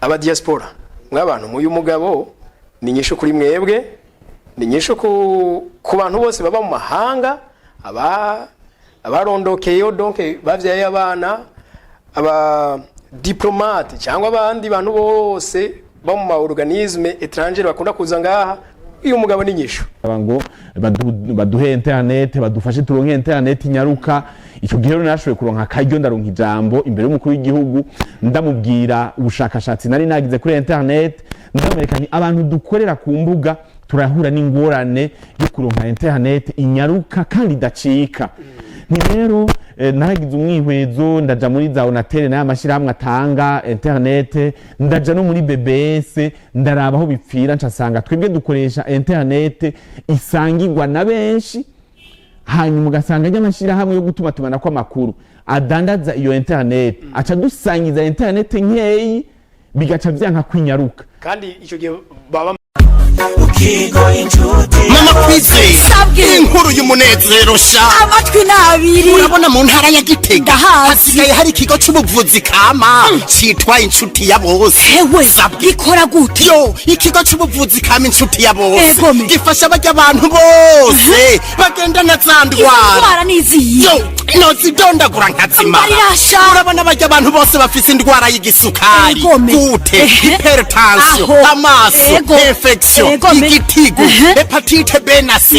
aba diaspora mw'abantu muyu mugabo ni nyisho kuri mwebwe ni nyisho ku bantu bose baba mu mahanga abarondokeye donc bavyaye abana aba diplomate cyangwa abandi bantu bose ba mu organisme étranger bakunda kuza ngaha uyu mugabo ni nyisho ngo baduhe internet badufashe turonke internet nyaruka icyo gihe rero nashoboye kuronka akaryo ndaronka ijambo imbere y'umukuru w'igihugu ndamubwira ubushakashatsi nari nagize kuri internet ndamerekanye abantu dukorera ku mbuga turahura n'ingorane yo kuronka internet inyaruka kandi dacika ni rero naragize umwihwezo ndaja muri za Onatel na amashirahamwe atanga internet ndaja no muri BBS ndaraba aho bipfira ncasanga twebwe dukoresha internet isangirwa na benshi hanyuma ugasanga y'amashirahamwe yo gutuma tumana kwa makuru adandaza iyo internet aca dusangiza internet nkeyi bigaca vyanka kwinyaruka kandi ico gihe baba ukigo injuti mama kwize inkuru y'umunezero sha amatwi nabiri urabona mu ntara ya Gitega hasigaye hari ikigo c'ubuvuzi kama citwa inshuti ya bose hewe gikora gute yo ikigo c'ubuvuzi kama inshuti ya bose gifasha abajya abantu bose bagenda na zandwara nizi yo nozidondagura nkazima urabona abajya abantu bose bafise indwara y'igisukari gute hypertension amaso infection igitigu hepatite B na C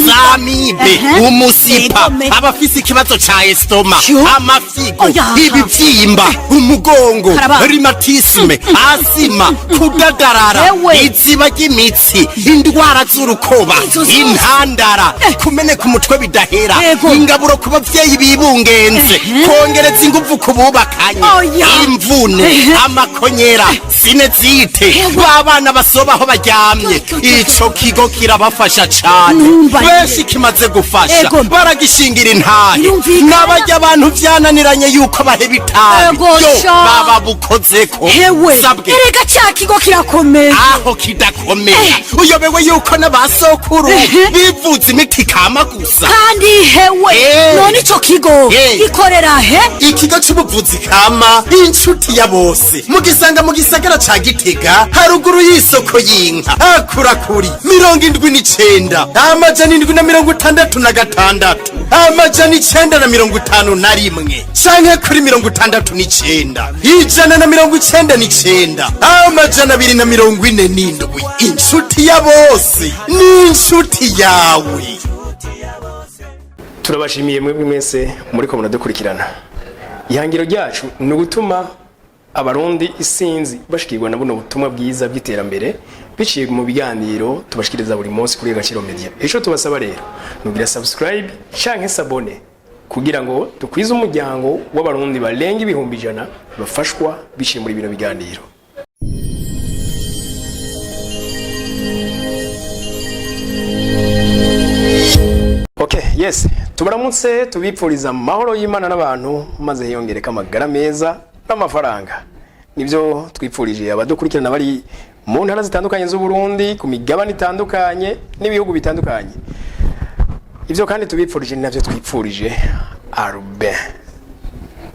zamibe umusipa abafise ikibazo ca estoma amafigo ibivyimba umugongo rheumatisme asima kudadarara iziba ry'imitsi indwara z'urukoba intandara kumeneka umutwe bidahera ingaburo ku bavyeyi bibungenze kongereza inguvu ku bubakanye imvune amakonyera sinezite babana basobaho baryamye ico kigo kirabafasha cane benshi kimaze gufasha baragishingira intahe n'abajya abantu vyananiranye yuko baheba itabi yo baba bukozeko sabwe erega cya kigo kirakomeye aho kidakomeye uyobewe yuko n'abasokuru bivuza imiti kama gusa kandi hewe none ico kigo gikorera he ikigo c'ubuvuzi kama inshuti ya bose mugisanga mu gisagara ca Gitega haruguru y'isoko y'inka akurakuri 79 amajana 766 amajana 951 canke kuri 69 ijana na 99 amajana 247 inshuti ya bose ni inshuti yawe. turabashimiye mwebwe mwese muri ko munadukurikirana ihangiro ryacu ni ugutuma abarundi isinzi bashikirwa na buno butumwa bwiza bw'iterambere biciye mu biganiro tubashikiriza buri munsi kuri Agaciro Media. Ejo tubasaba rero nugira subscribe canke sabone kugira ngo tukwize umuryango w'abarundi barenga 100,000 bafashwa biciye muri bino biganiro. Okay, yes. Tubaramutse tubipfuriza amahoro y'Imana n'abantu maze hiyongereka amagara meza n'amafaranga. Nivyo twipfurije abadukurikirana bari mu ntara zitandukanye z'u Burundi ku migabane itandukanye n'ibihugu bitandukanye. Ivyo kandi tubipfurije navyo twipfurije Albert.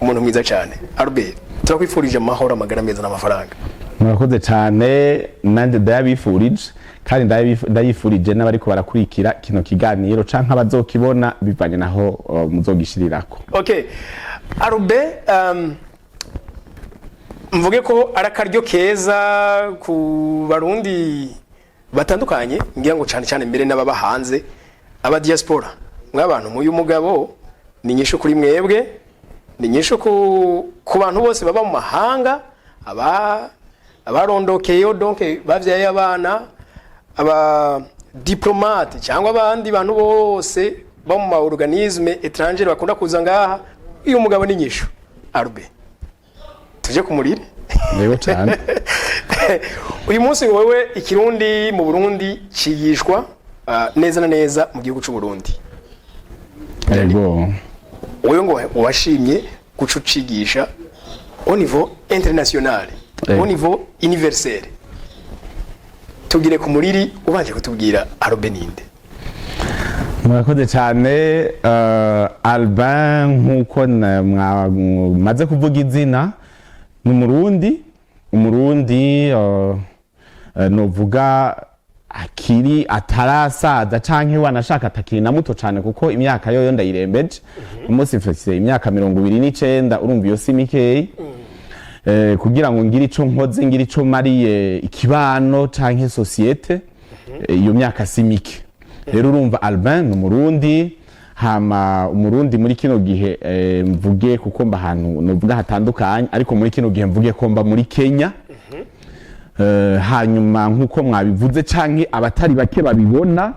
Umuntu mwiza cyane. Albert, turakwifurije amahoro amagara meza n'amafaranga. Murakoze cyane nanje ndayabifurije kandi ndayifurije n'abariko barakurikira kino kiganiro canka bazokibona bivanye naho muzogishirirako. Okay. Albert, mvuge ko arakaryo keza ku barundi batandukanye ngira ngo cyane mbere n'ababa hanze aba diaspora mw'abantu muyu mugabo ni nyisho kuri mwebwe ni nyisho ku bantu bose baba mu mahanga abarondokeye donc bavyaye abana aba diplomate cyangwa abandi bantu bose ba mu organisme étranger bakunda kuza ngaha uyu mugabo ni nyisho Albert tuje kumurire yego cyane uyu munsi wewe ikirundi mu Burundi cigishwa neza na neza mu gihugu cy'u Burundi yego wewe ngo washimye gucucigisha au niveau international au niveau universel tugire ku muriri ubanje kutubwira Albert ninde. Murakoze cyane Albert nkuko maze kuvuga izina mu Murundi umurundi novuga akiri atarasaza canke wanashaka atakiri na muto cane kuko imyaka yoyo ndayirembeje umunsi mfise imyaka 29 urumva iyo si mikeyi kugira ngo ngire ico nkoze ngire ico mariye ikibano canke societe iyo myaka si mike rero urumva Albin n'umurundi hama umurundi muri kino gihe mvuge kuko mba ahantu novuga hatandukanye ariko muri kino gihe mvuge ko mba muri Kenya hanyuma nkuko mwabivuze canke abatari bake babibona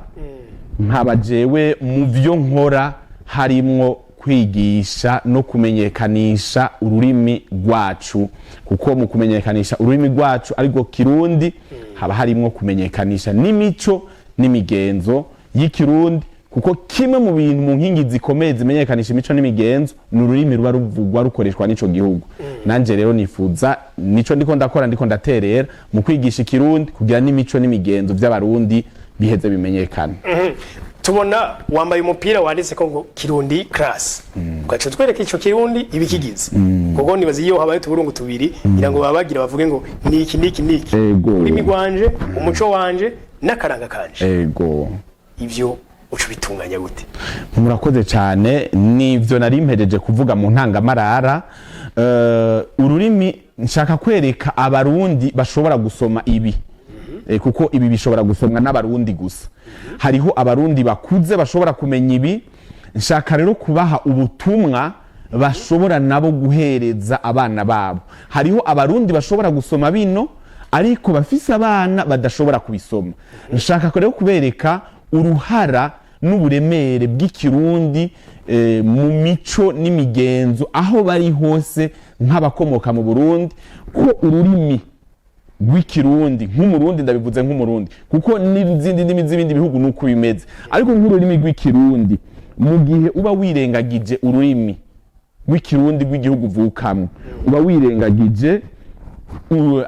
nkaba jewe mu vyo nkora harimwo kwigisha no kumenyekanisha ururimi rwacu kuko mu kumenyekanisha ururimi rwacu ariko Kirundi haba harimwo kumenyekanisha n'imico n'imigenzo y'ikirundi kuko kimwe mu bintu mu nkingi zikomeye zimenyekanisha imico n'imigenzo n'ururimi ruba ruvugwa rukoreshwa n'ico gihugu nanje rero nifuza nico ndiko ndakora ndiko ndaterera mu kwigisha ikirundi kugira n'imico n'imigenzo by'abarundi biheze bimenyekana tubona wambaye umupira wanditse ko ngo Kirundi class ugaca twereka ico Kirundi ibikigize kuko nibazi iyo habaye tuburungu tubiri ngira ngo babagira bavuge ngo niki ururimi rwanje umuco wanje n'akaranga kanje ego ivyo ucu bitunganya gute murakoze cyane nivyo nari mpejeje kuvuga mu ntangamarara ururimi nshaka kwereka abarundi bashobora gusoma ibi kuko ibi bishobora gusomwa n'abarundi gusa hariho abarundi bakuze bashobora kumenya ibi nshaka rero kubaha ubutumwa bashobora nabo guhereza abana babo hariho abarundi bashobora gusoma bino ariko bafise abana badashobora kubisoma nshaka rero kubereka uruhara n'uburemere bw'ikirundi mu mico n'imigenzo aho bari hose nk'abakomoka mu Burundi ko ururimi rw'ikirundi nk'umurundi ndabivuze nk'umurundi kuko n'izindi ndimi z'ibindi bihugu nuko bimeze ariko nk'ururimi rw'ikirundi mu gihe uba wirengagije ururimi rw'ikirundi rw'igihugu vukamwe uba wirengagije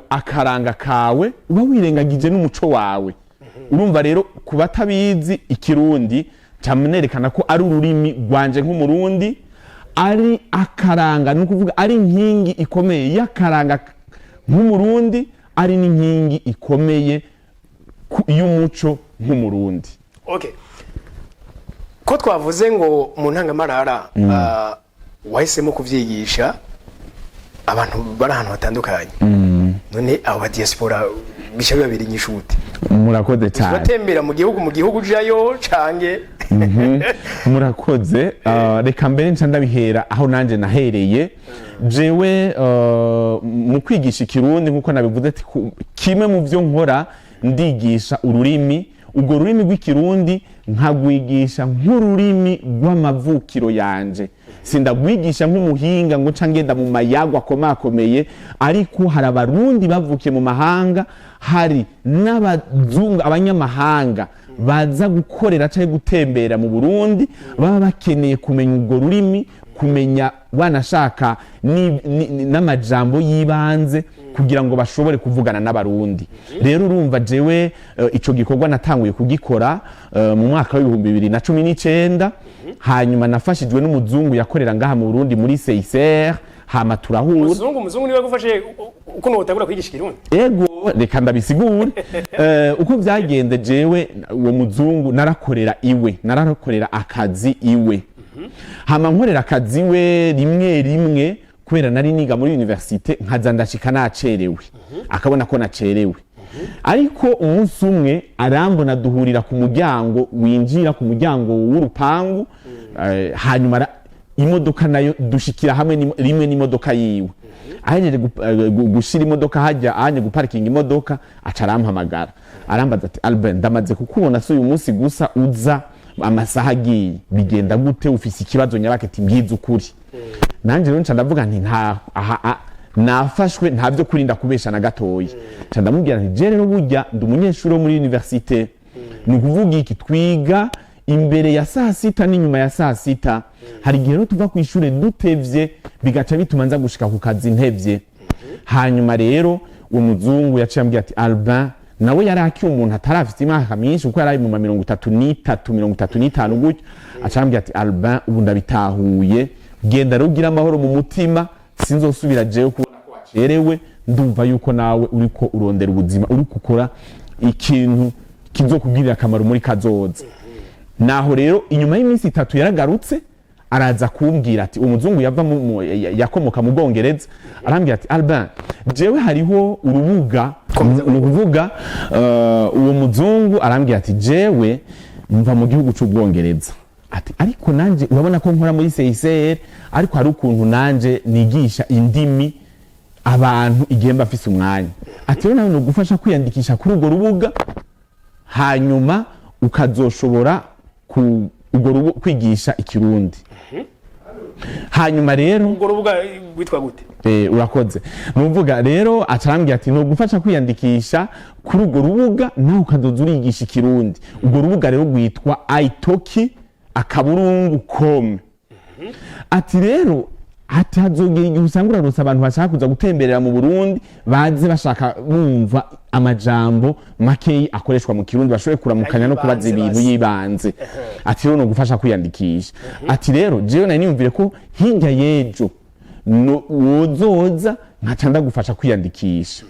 akaranga kawe uba wirengagije n'umuco wawe urumva rero kubatabizi ikirundi cyamenerekana ko ari ururimi rwanje nk'umurundi ari akaranga no kuvuga ari inkingi ikomeye y'akaranga nk'umurundi ari n'inkingi ikomeye y'umuco nk'umurundi okay ko twavuze ngo mu ntangamarara wahisemo kuvyigisha abantu bari ahantu hatandukanye none abo ba diaspora bisha babiri nyishute murakoze cyane batembera mu gihugu jayo cange murakoze reka mbere nca ndabihera aho nanje nahereye jewe mu kwigisha ikirundi nkuko nabivuze ati kimwe mu vyo nkora ndigisha ururimi ubwo rurimi rw'ikirundi nkagwigisha nk'ururimi rw'amavukiro yanje sindagwigisha nk'umuhinga ngo ca ngenda mu mayagwa akomakomeye ariko hari abarundi bavukiye mu mahanga hari n'abazungu abanyamahanga baza gukorera cyangwa gutembera mu Burundi baba bakeneye kumenya urwo rurimi kumenya banashaka n'amajambo yibanze kugira ngo bashobore kuvugana n'abarundi rero urumva jewe ico gikorwa natanguye kugikora mu mwaka wa 2019 hanyuma nafashijwe n'umuzungu yakorera ngaha mu Burundi muri CICR hama turahura umuzungu niwe gufashe uko notagura kwigisha Kirundi ego reka ndabisigure uko byagenze jewe uwo muzungu narakorera akazi iwe hama nkorera akazi we rimwe kubera nari niga muri universite nkaza ndashika nacerewe akabona ko nacerewe ariko umunsi umwe arambona duhurira ku muryango winjira ku muryango w'urupangu hanyuma imodoka nayo dushikira hamwe rimwe n'imodoka yiwe ahejeje gushira imodoka hajya anye guparkinga imodoka acarampamagara arambaza ati Albin ndamaze kukubona so uyu munsi gusa uza amasaha agiye bigenda gute ufise ikibazo nyabake ati mbwiza ukuri nanje rero nca ndavuga nti nafashwe ntavyo kurinda kubesha na gatoyi nca ndamubwira nti je rero burya ndi umunyeshuri wo muri universite ni kuvuga iki twiga imbere ya saa sita n'inyuma ya saa sita hari igihe rero tuva ku ishure dutevye bigaca bituma nza gushika ku kazi ntevye hanyuma rero uwo muzungu yaciye ambwira ati Albin nawe yari akiye umuntu atarafite imyaka myinshi kuko yari mu 33 gutyo acambwira ati Albin ubu ndabitahuye genda rugira amahoro mu mutima sinzosubira jewe kubona ko wacerewe ndumva yuko nawe uriko urondera ubuzima uri gukora ikintu kizokugirira akamaro muri kazoza. Naho rero inyuma y'iminsi 3 yaragarutse araza kumbwira ati umuzungu yakomoka mu Bwongereza, arambwira ati Albin, jewe hariho urubuga nukuvuga uwo muzungu arambwira ati jewe mva mu gihugu c'Ubwongereza, ati ariko nanje urabona ko nkora muri CICR, ariko hari ukuntu nanje nigisha indimi abantu igihe mba mfise umwanya, ati rero nawe no gufasha kwiyandikisha kuri urwo rubuga hanyuma ukazoshobora kwigisha ikirundi. Hanyuma rero urwo rubuga witwa gute? Urakoze. Nuvuga rero acarambye ati no gufasha kwiyandikisha kuri urwo rubuga nawe ukazoza urigisha ikirundi. Urwo rubuga rero rwitwa italki.com. Ati rero ati hazogera igihe usanga uraronsa abantu bashaka kuza gutemberera mu Burundi baze bashaka bumva amajambo makeyi akoreshwa mu kirundi bashoboye kuramukanya no kubaza ibintu yibanze. Ati rero no gufasha kwiyandikisha. Ati rero jewe nari niyumvire ko hirya yejo wozoza nkaca ndagufasha kwiyandikisha.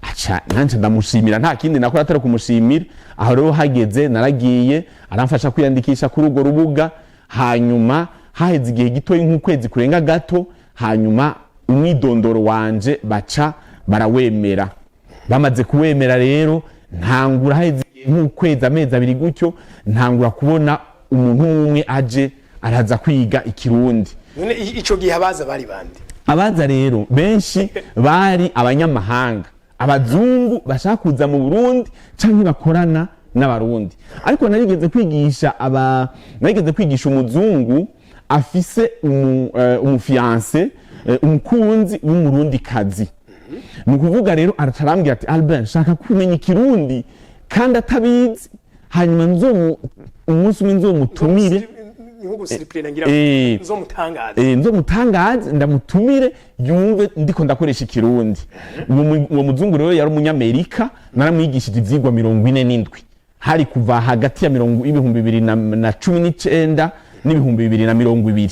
Aca nanje ndamushimira, nta kindi nakora atari kumushimira. Aho rero hageze naragiye aramfasha kwiyandikisha kuri urwo rubuga, hanyuma haheze igihe gitoyi nk'ukwezi kurenga gato, hanyuma umwidondoro wanje baca barawemera. Bamaze kuwemera rero ntangura haheze nk'ukwezi amezi 2 gutyo, ntangura kubona umuntu umwe aje araza kwiga ikirundi. None ico gihe abaza bari bande? Abaza rero benshi bari abanyamahanga, abazungu bashaka kuza mu Burundi canke bakorana n'abarundi. Ariko narigeze kwigisha umuzungu afise umufiance umukunzi w'umurundi kazi. Nukuvuga rero aracarambye ati Albin, shaka kumenya ikirundi kandi atabizi, hanyuma umunsi umwe nzomutumire nzomutangaze ndamutumire yumve ndiko ndakoresha ikirundi. Uwo muzungu rero yari umunyamerika, naramwigishije ivyigwa 47 hari kuva hagati ya 2019 n'ibihumbi 2020.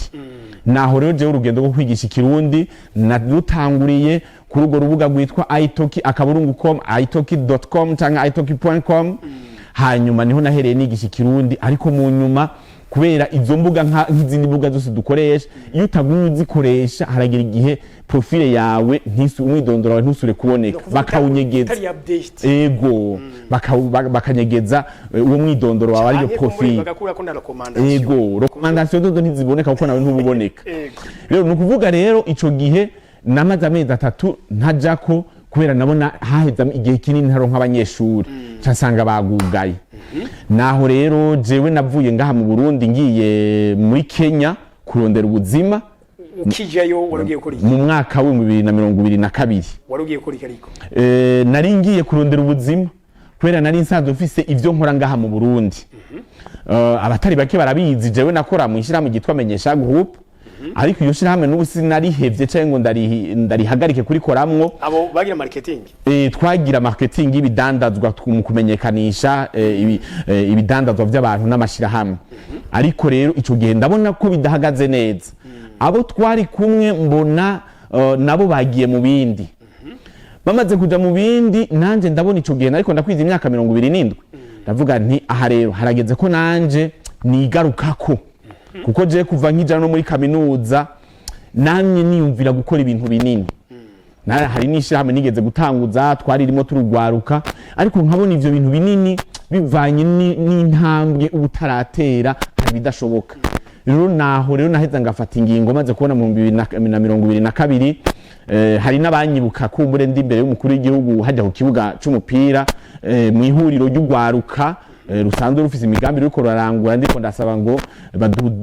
Naho rero jewe urugendo rwo kwigisha ikirundi narutanguriye kuri urwo rubuga rwitwa italki.com, italki.com cyangwa italki.com. Hanyuma niho nahereye nigisha ikirundi, ariko mu nyuma kubera izo mbuga nk'izindi mbuga zose dukoresha, iyo utaguye uzikoresha haragira igihe profile yawe umwidondoro wawe ntusure kuboneka, bakawunyegeza. Ego bakanyegeza uwo mwidondoro wawe ariyo profile, bagakura ko na recommandation. Ego recommandation dodo ntiziboneka kuko nawe ntububoneka. Rero nukuvuga rero ico gihe namaze amezi 3 ntajako kubera nabona haheza igihe kinini ntaronka abanyeshuri, cyasanga bagugaye. Naho rero jewe navuye ngaha mu Burundi ngiye muri Kenya kurondera ubuzima. Ukijayo waragiye kuri mu mwaka wa 2022 waragiye kuri ariko nari ngiye kurondera ubuzima kubera nari nsanzwe mfise ivyo nkora ngaha mu Burundi. Abatari bake barabizi jewe nakora mu ishirahamwe gitwa Menyesha Group, ariko iyo shirahamwe n'ubu sinarihevye cyangwa ngo ndarihagarike kuri koramwo. Abo bagira marketing? Twagira marketing y'ibidandazwa mu kumenyekanisha ibidandazwa by'abantu n'amashirahamwe. Ariko rero ico gihe ndabona ko bidahagaze neza. Abo twari kumwe mbona nabo bagiye mu bindi. Bamaze kuja mu bindi nanje ndabona ico gihe ariko ndakwiza imyaka 27. Ndavuga nti aha rero harageze ko nanje nigarukako. Kuko je kuva nkijana no muri kaminuza namye niyumvira gukora ibintu binini. Hari n'ishirahamwe nigeze gutanguza twaririmo turugwaruka, ariko nkabona ivyo bintu binini bivanye n'intambwe ubutaratera bidashoboka. Rero naho rero naheza ngafata ingingo maze kubona mu 2022 hari n'abanyibuka kumbure ndi imbere y'umukuru w'igihugu hajya ku kibuga c'umupira mu ihuriro ry'ugwaruka rusanzwe rufise imigambi riko rarangura, ndiko ndasaba ngo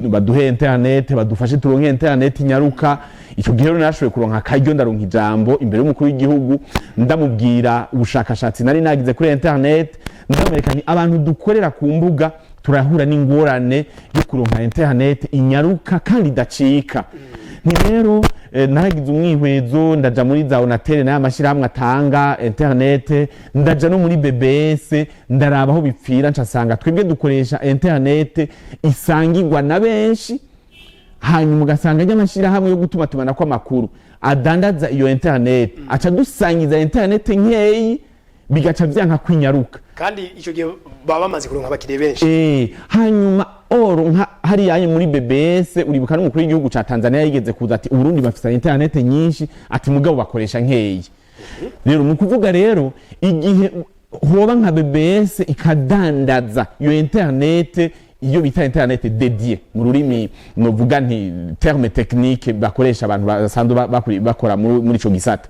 baduhe internet, badufashe turonke internet nyaruka. Ico gihe rero narashoboye kuronka akaryo ndaronka ijambo imbere y'umukuru w'igihugu, ndamubwira ubushakashatsi nari nagize kuri internet, ndamerekanye abantu dukorera ku mbuga turahura n'ingorane yo kuronka internet inyaruka kandi dacika. Ni rero naragize umwihwezo ndaja muri za Onatel na amashirahamwe atanga internet, ndaja no muri BBS ndaraba aho bipfira, ncasanga twebwe dukoresha internet isangirwa na benshi, hanyuma ugasanga y'amashirahamwe yo gutuma tumana kwa makuru adandaza iyo internet aca dusangiza internet nkeyi bigaca vyanka kwinyaruka kandi ico gihe baba bamaze kuronka abakiriye benshi hanyuma nka hari yaye muri BBS uribuka n'umukuru w'igihugu ca Tanzania yigeze kuza ati Burundi bafite internet nyinshi ati mugabo bakoresha nkeyi rero mu kuvuga rero igihe hoba nka BBS ikadandaza iyo internet iyo bita internet dédiée mu rurimi novuga nti terme technique bakoresha abantu basanzwe bakora muri ico gisata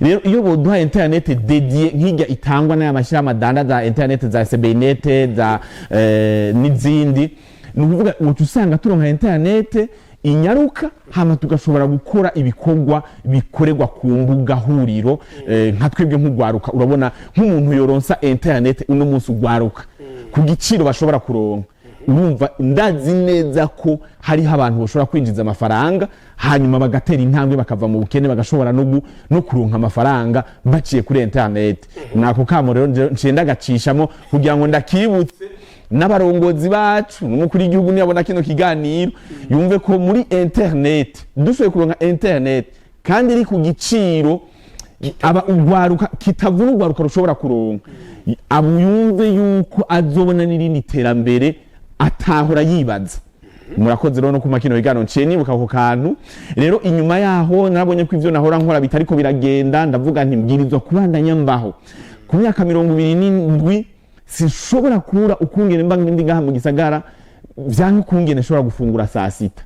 rero iyo boduha internet dédiée nk'ijya itangwa n'amashira amadanda internet za CBnet za n'izindi nukuvuga utusanga turonka internet inyaruka hama tugashobora gukora ibikorwa bikorerwa ku mbuga huriro nka twebwe nk'ugwaruka urabona nk'umuntu yoronsa internet uno munsi ugwaruka ku giciro bashobora kuronka urumva ndazi neza ko hari abantu bashobora kwinjiza amafaranga hanyuma bagatera intambwe bakava mu bukene bagashobora no kuronka amafaranga baciye kuri internet nako kamo rero ncenda gacishamo kugira ngo ndakibutse n'abarongozi bacu n'umukuru w'igihugu niyabona kino kiganiro yumve ko muri internet dushoboye kuronka internet kandi iri ku giciro aba ugwaruka kitavuna ugwaruka rushobora kuronka abo yumve yuko azobona n'irindi terambere atahora yibaza murakoze rero no kuma kino bigano nciye nibuka ko kantu rero inyuma yaho narabonye ko ivyo nahora nkora bitariko biragenda ndavuga nti mbwirizwa kubandanya mbaho ku myaka 27 sinshobora kura ukungene mba ndi ngaha mu gisagara vyanke kungene shobora gufungura saa sita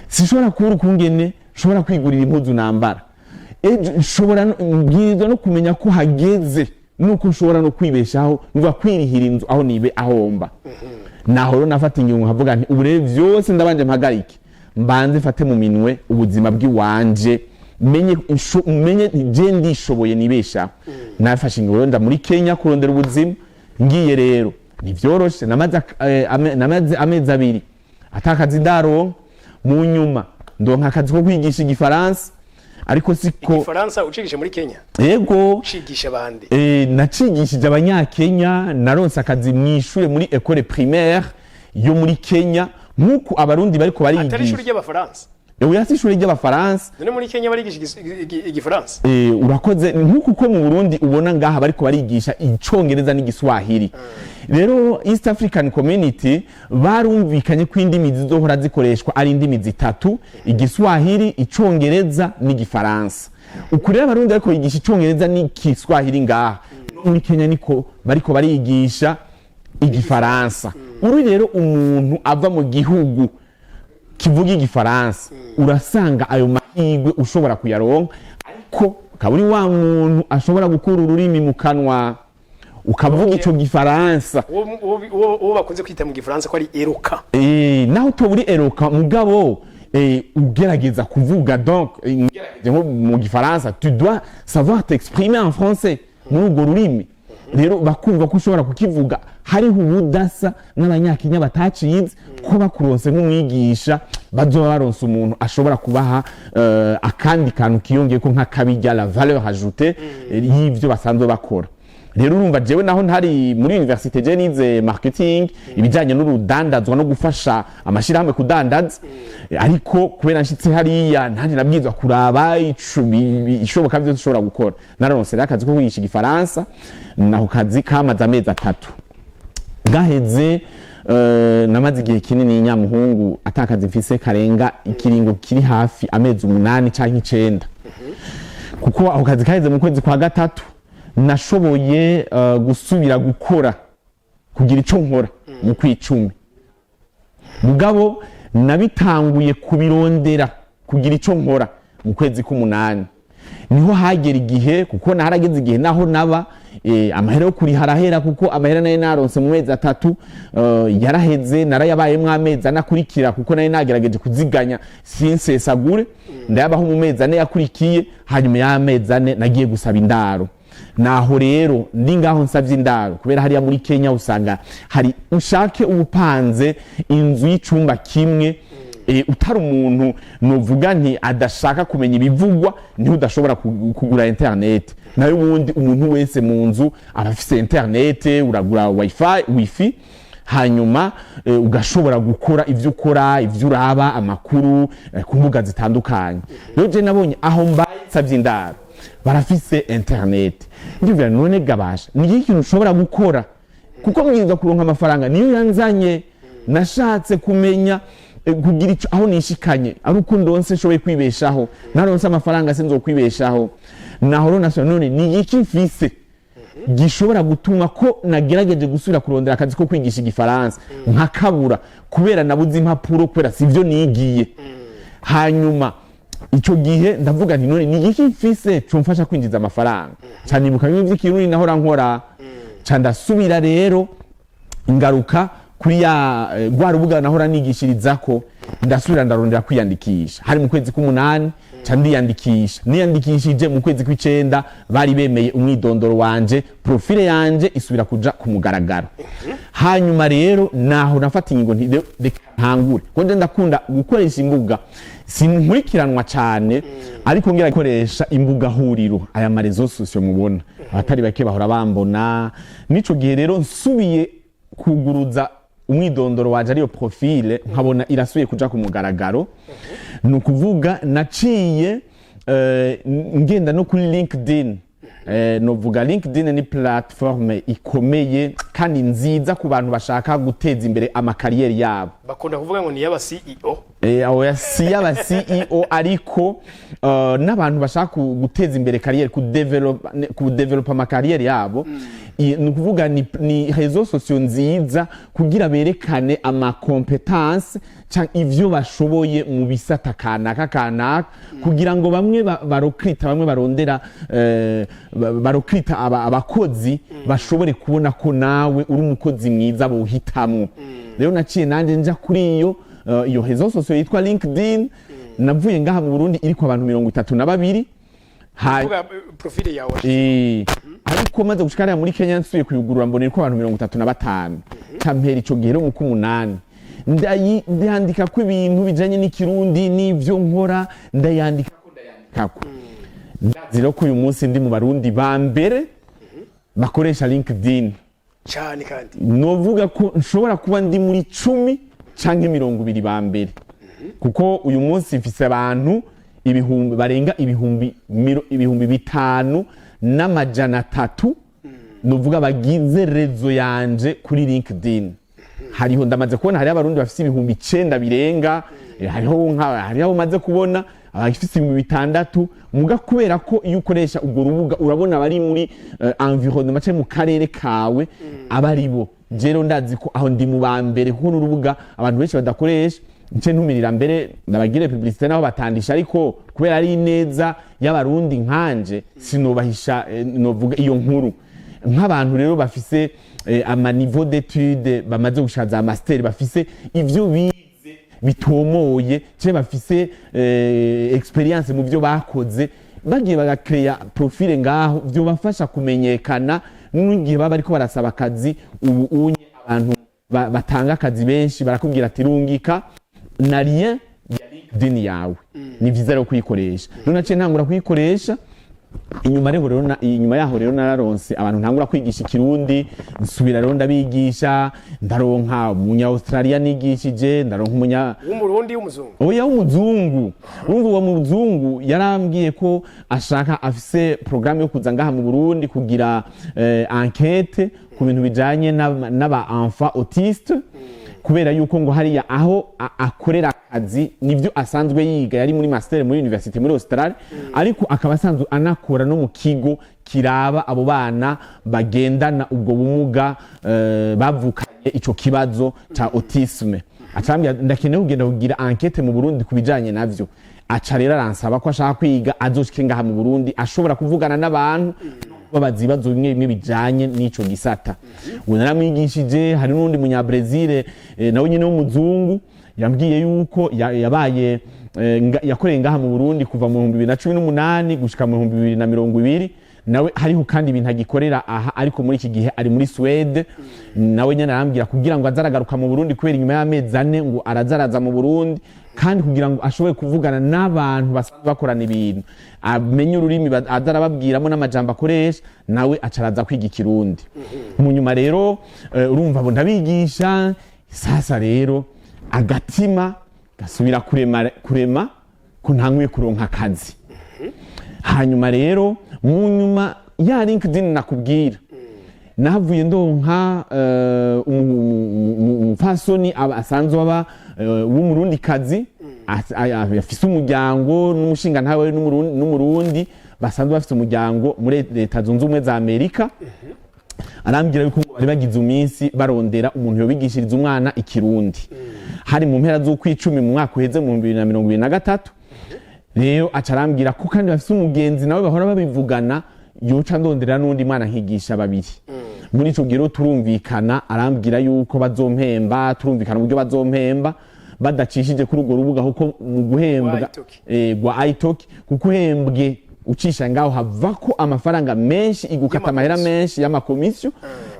sinshobora kura ukungene shobora kwigurira impuzu nambara shobora mbwirizwa no kumenya ko hageze nuko nshobora no kwibeshaho mva kwirihira inzu aho nibe ahomba naho rero nafata ingingo nkavuga nti ubure vyose ndabanje mpagarike mbanze fate mu minwe ubuzima bw'iwanje menye je ndishoboye nibesha nafashe ingingo nda muri Kenya kurondera ubuzima ngiye rero nivyoroshe namaze amezi abiri atakazi ndaro mu nyuma ndonka akazi ko kwigisha igifaransa ariko siko igifaransa ucigisha muri Kenya yego ucigisha bande nacigishije abanyakenya naronse akazi mwishure muri école primaire yo muri Kenya nkuko abarundi bariko barigisha atari ishuri ry'abafaransa yasi ishuri ry'abafaransa none muri Kenya barigisha igifaransa urakoze nkuko ko mu Burundi ubona ngaha bariko barigisha icongereza n'igiswahili rero East African Community barumvikanye ko indimi zizohora zikoreshwa ari indimi zitatu igiswahili icongereza n'igifaransa ukurera abarundi ariko yigisha icongereza n'igiswahili ngaha muri Kenya niko bariko barigisha igifaransa uri rero umuntu ava mu gihugu kivuga igifaransa urasanga ayo mahigwe ushobora kuyaronka ariko kaburi wa muntu ashobora gukura ururimi mu kanwa ukavuga ico gifaransa uwo bakunze kwita mu gifaransa ko ari eroka naho toburi eroka mugabo ugerageza kuvuga donc mu gifaransa tu dois savoir t'exprimer en français muri urwo rurimi rero bakumva ko ushobora kukivuga hariho ubudasa n'abanyakenya batacize ko bakuronse nk'umwigisha bazoba baronse umuntu ashobora kubaha akandi kantu kiyongeye ko nk'akabijya la valeur ajoutée y'ivyo basanzwe bakora rero urumva jewe naho ntari muri université je nize marketing ibijanye n'urudandazwa no gufasha amashirahamwe kudandaza ariko kubera nshitse hariya ntandi nabwizwa kuraba ishoboka byo dushobora gukora naronse akazi ko kwigisha igifaransa naho kazi kamaze amezi 3 gaheze namaze igihe kinini nyamuhungu atakazi mfise karenga ikiringo kiri hafi amezi 8 canke 9 kuko aho kazi kaheze mu kwezi kwa gatatu nashoboye gusubira gukora kugira ico nkora mu kwicumi mugabo nabitanguye kubirondera kugira ico nkora mu kwezi k'umunani niho hagera igihe kuko naharageze igihe naho naba amahera yo kuri harahera kuko amahera nayo naronse mu mezi 3 yaraheze narayabayemwe amezi anakurikira kuko nayo nagerageje kuziganya sinsesagure ndayabaho mu mezi 4 yakurikiye hanyuma ya mezi 4 nagiye gusaba indaro naho rero ndi ngaho nsavye indaro kubera hariya muri Kenya usanga hari ushake ubupanze inzu y'icumba kimwe utari umuntu novuga nti adashaka kumenya ibivugwa ni udashobora kugura internet nayo ubundi umuntu wese mu nzu abafise internet uragura wifi hanyuma ugashobora gukora ivyo ukora ivyo uraba amakuru ku mbuga zitandukanye rero je nabonye aho mbaye basavye indaro barafise internet ndivira none gabasha ni ikintu ushobora gukora kuko mwiza kuronka amafaranga niyo yanzanye nashatse kumenya kugira ico aho nishikanye ari uko ndonse shoboye kwibeshaho naronse amafaranga sinzo kwibeshaho naho rona none ni iki mfise gishobora gutuma ko nagerageje gusubira kurondera akazi ko kwigisha igifaransa nkakabura kubera nabuze impapuro kubera sivyo nigiye hanyuma ico gihe ndavuga nti none ni iki mfise cumfasha kwinjiza amafaranga cyane ibuka bimwe by'ikirundi naho rankora ndasubira rero ingaruka kuri ya rwa rubuga naho nigishirizako ndasubira ndarondera kwiyandikisha hari mu kwezi k'umunani ndiyandikisha niyandikishije mu kwezi kw'icenda bari bemeye umwidondoro wanje profile yanje isubira kuja ku mugaragaro hanyuma rero naho nafata ingingo nti ntangure konje ndakunda gukoresha imbuga sinkurikiranwa cyane ariko ngira gukoresha imbuga huriro aya marezo sosio mubona abatari bake bahora bambona nico gihe rero nsubiye kuguruza umwidondoro wanje ariyo profile nkabona irasubiye kuja ku mugaragaro nukuvuga naciye ngenda no kuri LinkedIn novuga LinkedIn ni platforme ikomeye kandi nziza ku bantu bashaka guteza imbere amakariyeri yabo bakunda kuvuga ngo ni yaba CEO aho ya yaba CEO ariko n'abantu bashaka guteza imbere kariyeri ku develop amakariyeri yabo ni kuvuga ni réseaux sociaux nziza kugira berekane ama competence cyangwa ivyo bashoboye mu bisata kanaka kugira ngo bamwe barokrita bamwe barondera barokrita abakozi bashobore kubona ko nawe uri umukozi mwiza bohitamwo rero naciye nanje nja kuri iyo réseaux sociaux yitwa LinkedIn navuye ngaha mu Burundi iri kwa abantu 32 kuvuga profile yawe ariko maze gushikara muri Kenya nsuye kuyugurura mbonera ko abantu 35 kampera ico gihe mu kumunani ndayandika ko ibintu bijanye n'ikirundi n'ivyo nkora ndayandikako ndazira ko uyu munsi ndi mu barundi ba mbere bakoresha LinkedIn cyane kandi novuga ko nshobora kuba ndi muri 10 canke 20 ba mbere kuko uyu munsi mfise abantu ibihumbi barenga ibihumbi 5 n'amajana 3 novuga bagize rezo yanje kuri LinkedIn hariho ndamaze kubona hari abarundi bafise ibihumbi 9 birenga hariho maze kubona abafise ibihumbi 6 muga kubera ko iyo ukoresha ubwo rubuga urabona bari muri environnement cyo mu karere kawe abaribo jero ndazi ko aho ndi mu bambere kuko n'urubuga abantu benshi badakoresha nce ntumirira mbere nabagire publicité naho batandisha ariko kubera ari neza y'abarundi nkanje sinobahisha novuga iyo nkuru nk'abantu rero bafise ama niveau d'études bamaze gushaza master bafise ivyo bize bitomoye cye bafise experience mu byo bakoze bagiye bagakreya profile ngaho byo bafasha kumenyekana n'ingihe baba ariko barasaba akazi ubu unye abantu batanga akazi benshi barakubwira ati rungika na rien ya LinkedIn yawe ni vyiza rero kuyikoresha none naciye ntangura kuyikoresha inyuma yaho rero nararonse abantu ntangura kwigisha ikirundi nsubira rero ndabigisha ndaronka umunya Australia nigishije ndaronka umunya w'umurundi w'umuzungu oya w'umuzungu urumva uwo muzungu yarambwiye ko ashaka afise programme yo kuza ngaha mu Burundi kugira enquête ku bintu bijanye n'aba enfants autistes kubera yuko ngo hariya aho akorera akazi nivyo asanzwe yiga yari muri master muri university muri Australia ariko akaba asanzwe anakora no mu kigo kiraba abo bana bagendana ubwo bumuga bavukanye ico kibazo ca autisme acambya ndakeneye kugenda kugira enquête mu Burundi kubijanye navyo aca rero aransaba ko ashaka kwiga azoshike ngaha mu Burundi ashobora kuvugana n'abantu babaza ibibazo bimwe bimwe bijanye n'ico gisata ubu naramwigishije hari n'undi munya Brazil nawe nyine w'umuzungu yambwiye yuko yabaye yakoreye ngaha mu Burundi kuva mu 2018 gushika mu 2020 nawe hariho kandi ibintu agikorera aha ariko muri iki gihe ari muri Sweden nawe nyine arambwira kugira ngo azaragaruka mu Burundi kubera inyuma y'amezi 4 ngo arazaraza mu Burundi kandi kugira ngo ashobore kuvugana n'abantu basanzwe bakorana ibintu amenye ururimi adarababwiramo n'amajambo akoresha nawe acaraza kwiga ikirundi mu nyuma rero urumva bo ndabigisha sasa rero agatima gasubira kurema ko ntanguye kuronka akazi hanyuma rero mu nyuma ya LinkedIn nakubwira navuye ndonka umufasoni asanzwe aba w'umurundi kazi afise umuryango n'umushinga ntawe n'umurundi basanzwe bafite umuryango muri Leta Zunze Ubumwe za Amerika. Arambwira yuko bari bagize umunsi barondera umuntu yobigishiriza umwana ikirundi hari mu mpera z'ukwicumi mu mwaka uheze mu 2023. Rero acarambwira ko kandi bafite umugenzi nawe bahora babivugana yoca ndondera n'undi mwana nkigisha babiri. Muri ico giro turumvikana, arambwira yuko bazompemba, turumvikana uburyo bazompemba badacishije kuri urwo rubuga kuko mu guhembwa gwa iTalk kuko uhembwe ucisha ngaho havako amafaranga menshi igukata amahera menshi y'amakomisiyo.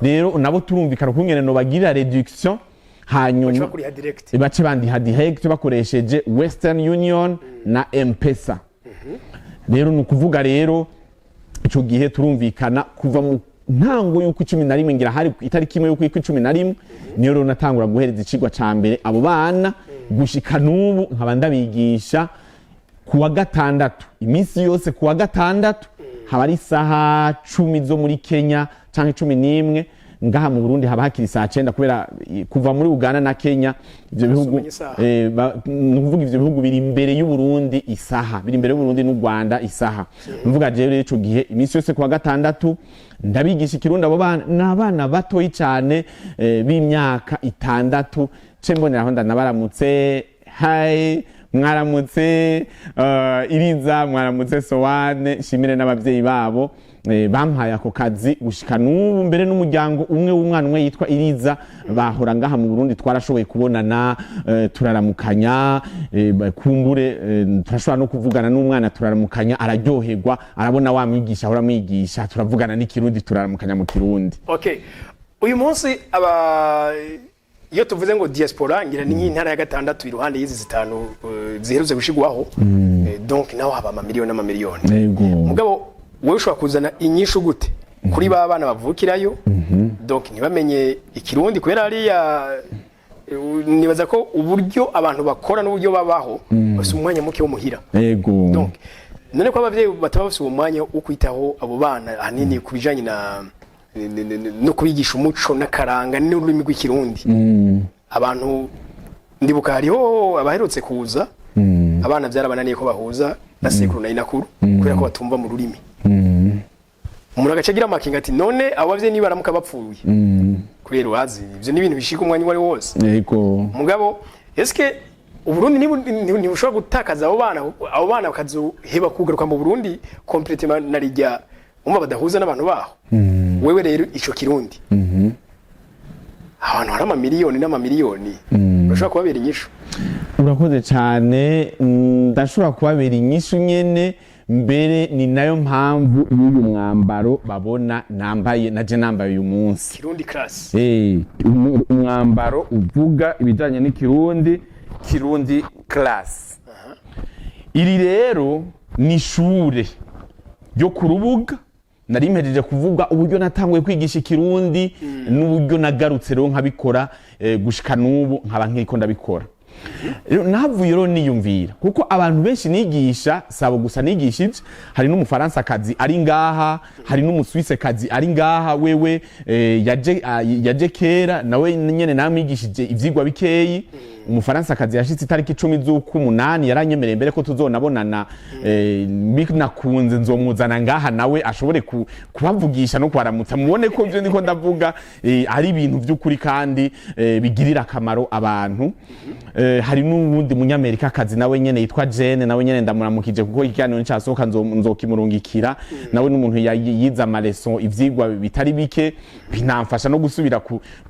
Rero nabo turumvikana kungene no bagirira reduction hanyuma bace bandiha direct bakoresheje Western Union na M-Pesa. Rero nukuvuga rero ico gihe turumvikana kuva mu ntango yuko 11 ngira hari itariki imwe yuko 11 niyo rero natangura guhereza icigwa ca mbere abo bana gushika nubu nkaba ndabigisha kuwa gatandatu iminsi yose kuwa gatandatu haba ari saha 10 zo muri Kenya canke 11 ngaha mu Burundi haba hakiri saa 9 kubera kuva muri Uganda na Kenya ivyo bihugu nuvuga ivyo bihugu biri imbere y'u Burundi isaha biri imbere y'u Burundi n'u Rwanda isaha nuvuga je rero ico gihe iminsi yose kuwa gatandatu ndabigisha ikirundi abo bana n'abana batoyi cyane b'imyaka 6 cembonera aho ndanabaramutse hi mwaramutse Iriza mwaramutse Sowane shimire n'abavyeyi babo bampaye ako kazi gushika n'ubu mbere n'umuryango umwe w'umwana umwe yitwa Iriza bahora ngaha mu Burundi twarashoboye kubonana turaramukanya kumbure turashobora no kuvugana n'umwana turaramukanya araryoherwa arabona wa mwigisha ahora mwigisha turavugana n'ikirundi turaramukanya mu kirundi. Okay, uyu munsi iyo tuvuze ngo diaspora ngira ni intara ya gatandatu iruhande y'izi zitanu ziheruze gushigwaho donc naho haba amamiliyoni n'amamiliyoni. Mugabo wewe ushobora kuzana inyishu gute kuri ba bana bavukirayo donc ntibamenye ikirundi kubera ariya nibaza ko uburyo abantu bakora n'uburyo babaho bafite umwanya muke wo muhira. Donc none ko abavyeyi bataba bafite umwanya wo kwitaho abo bana hanini kubijanye no kubigisha umuco n'akaranga n'ururimi rw'ikirundi. Abantu ndibuka hariho abaherutse kuza abana byarabananiye ko bahuza na sekuru na inakuru kubera ko batumva mu rurimi. Umuntu agacagira makinga ati none abavye ni baramuka bapfuye kubera wazi ivyo ni ibintu bishika umwanya wari wose. Mugabo eske Uburundi ni bushobora gutakaza abo bana bakazoheba kugaruka mu Burundi complètement narijya umva badahuza n'abantu baho. Wewe rero ico kirundi abantu hari amamiliyoni n'amamiliyoni urashobora kubabera inyishu. Urakoze cyane ndashobora kubabera inyishu nyene mbere ni nayo mpamvu y'uyu mwambaro babona nambaye naje nambaye uyu munsi Kirundi class. Umwambaro uvuga ibijanye n'ikirundi Kirundi class. Iri rero ni ishure ryo ku rubuga nari mpejeje kuvuga uburyo natanguye kwigisha ikirundi n'uburyo nagarutse rero nkabikora gushika n'ubu nkaba nkiko ndabikora. Navuye rero niyumvira kuko abantu benshi nigisha sabo gusa nigishije hari n'umufaransa kazi ari ngaha hari n'umuswise kazi ari ngaha wewe yaje kera nawe nyene namwigishije ivyigwa bikeyi. Umufaransa kazi yashitse itariki 10 z'ukumunani yaranyemereye mbere ko tuzonabonana binakunze nzomuzana ngaha nawe ashobore kubavugisha no kwaramutsa mubone ko byo ndiko ndavuga ari ibintu by'ukuri kandi bigirira akamaro abantu. Hari n'ubundi munyamerika kazi nawe nyene yitwa Jene nawe nyene ndamuramukije kuko ikiganiro cyasohoka nzokimurungikira nawe n'umuntu yiza amaleson ivyigwa bitari bike binamfasha no gusubira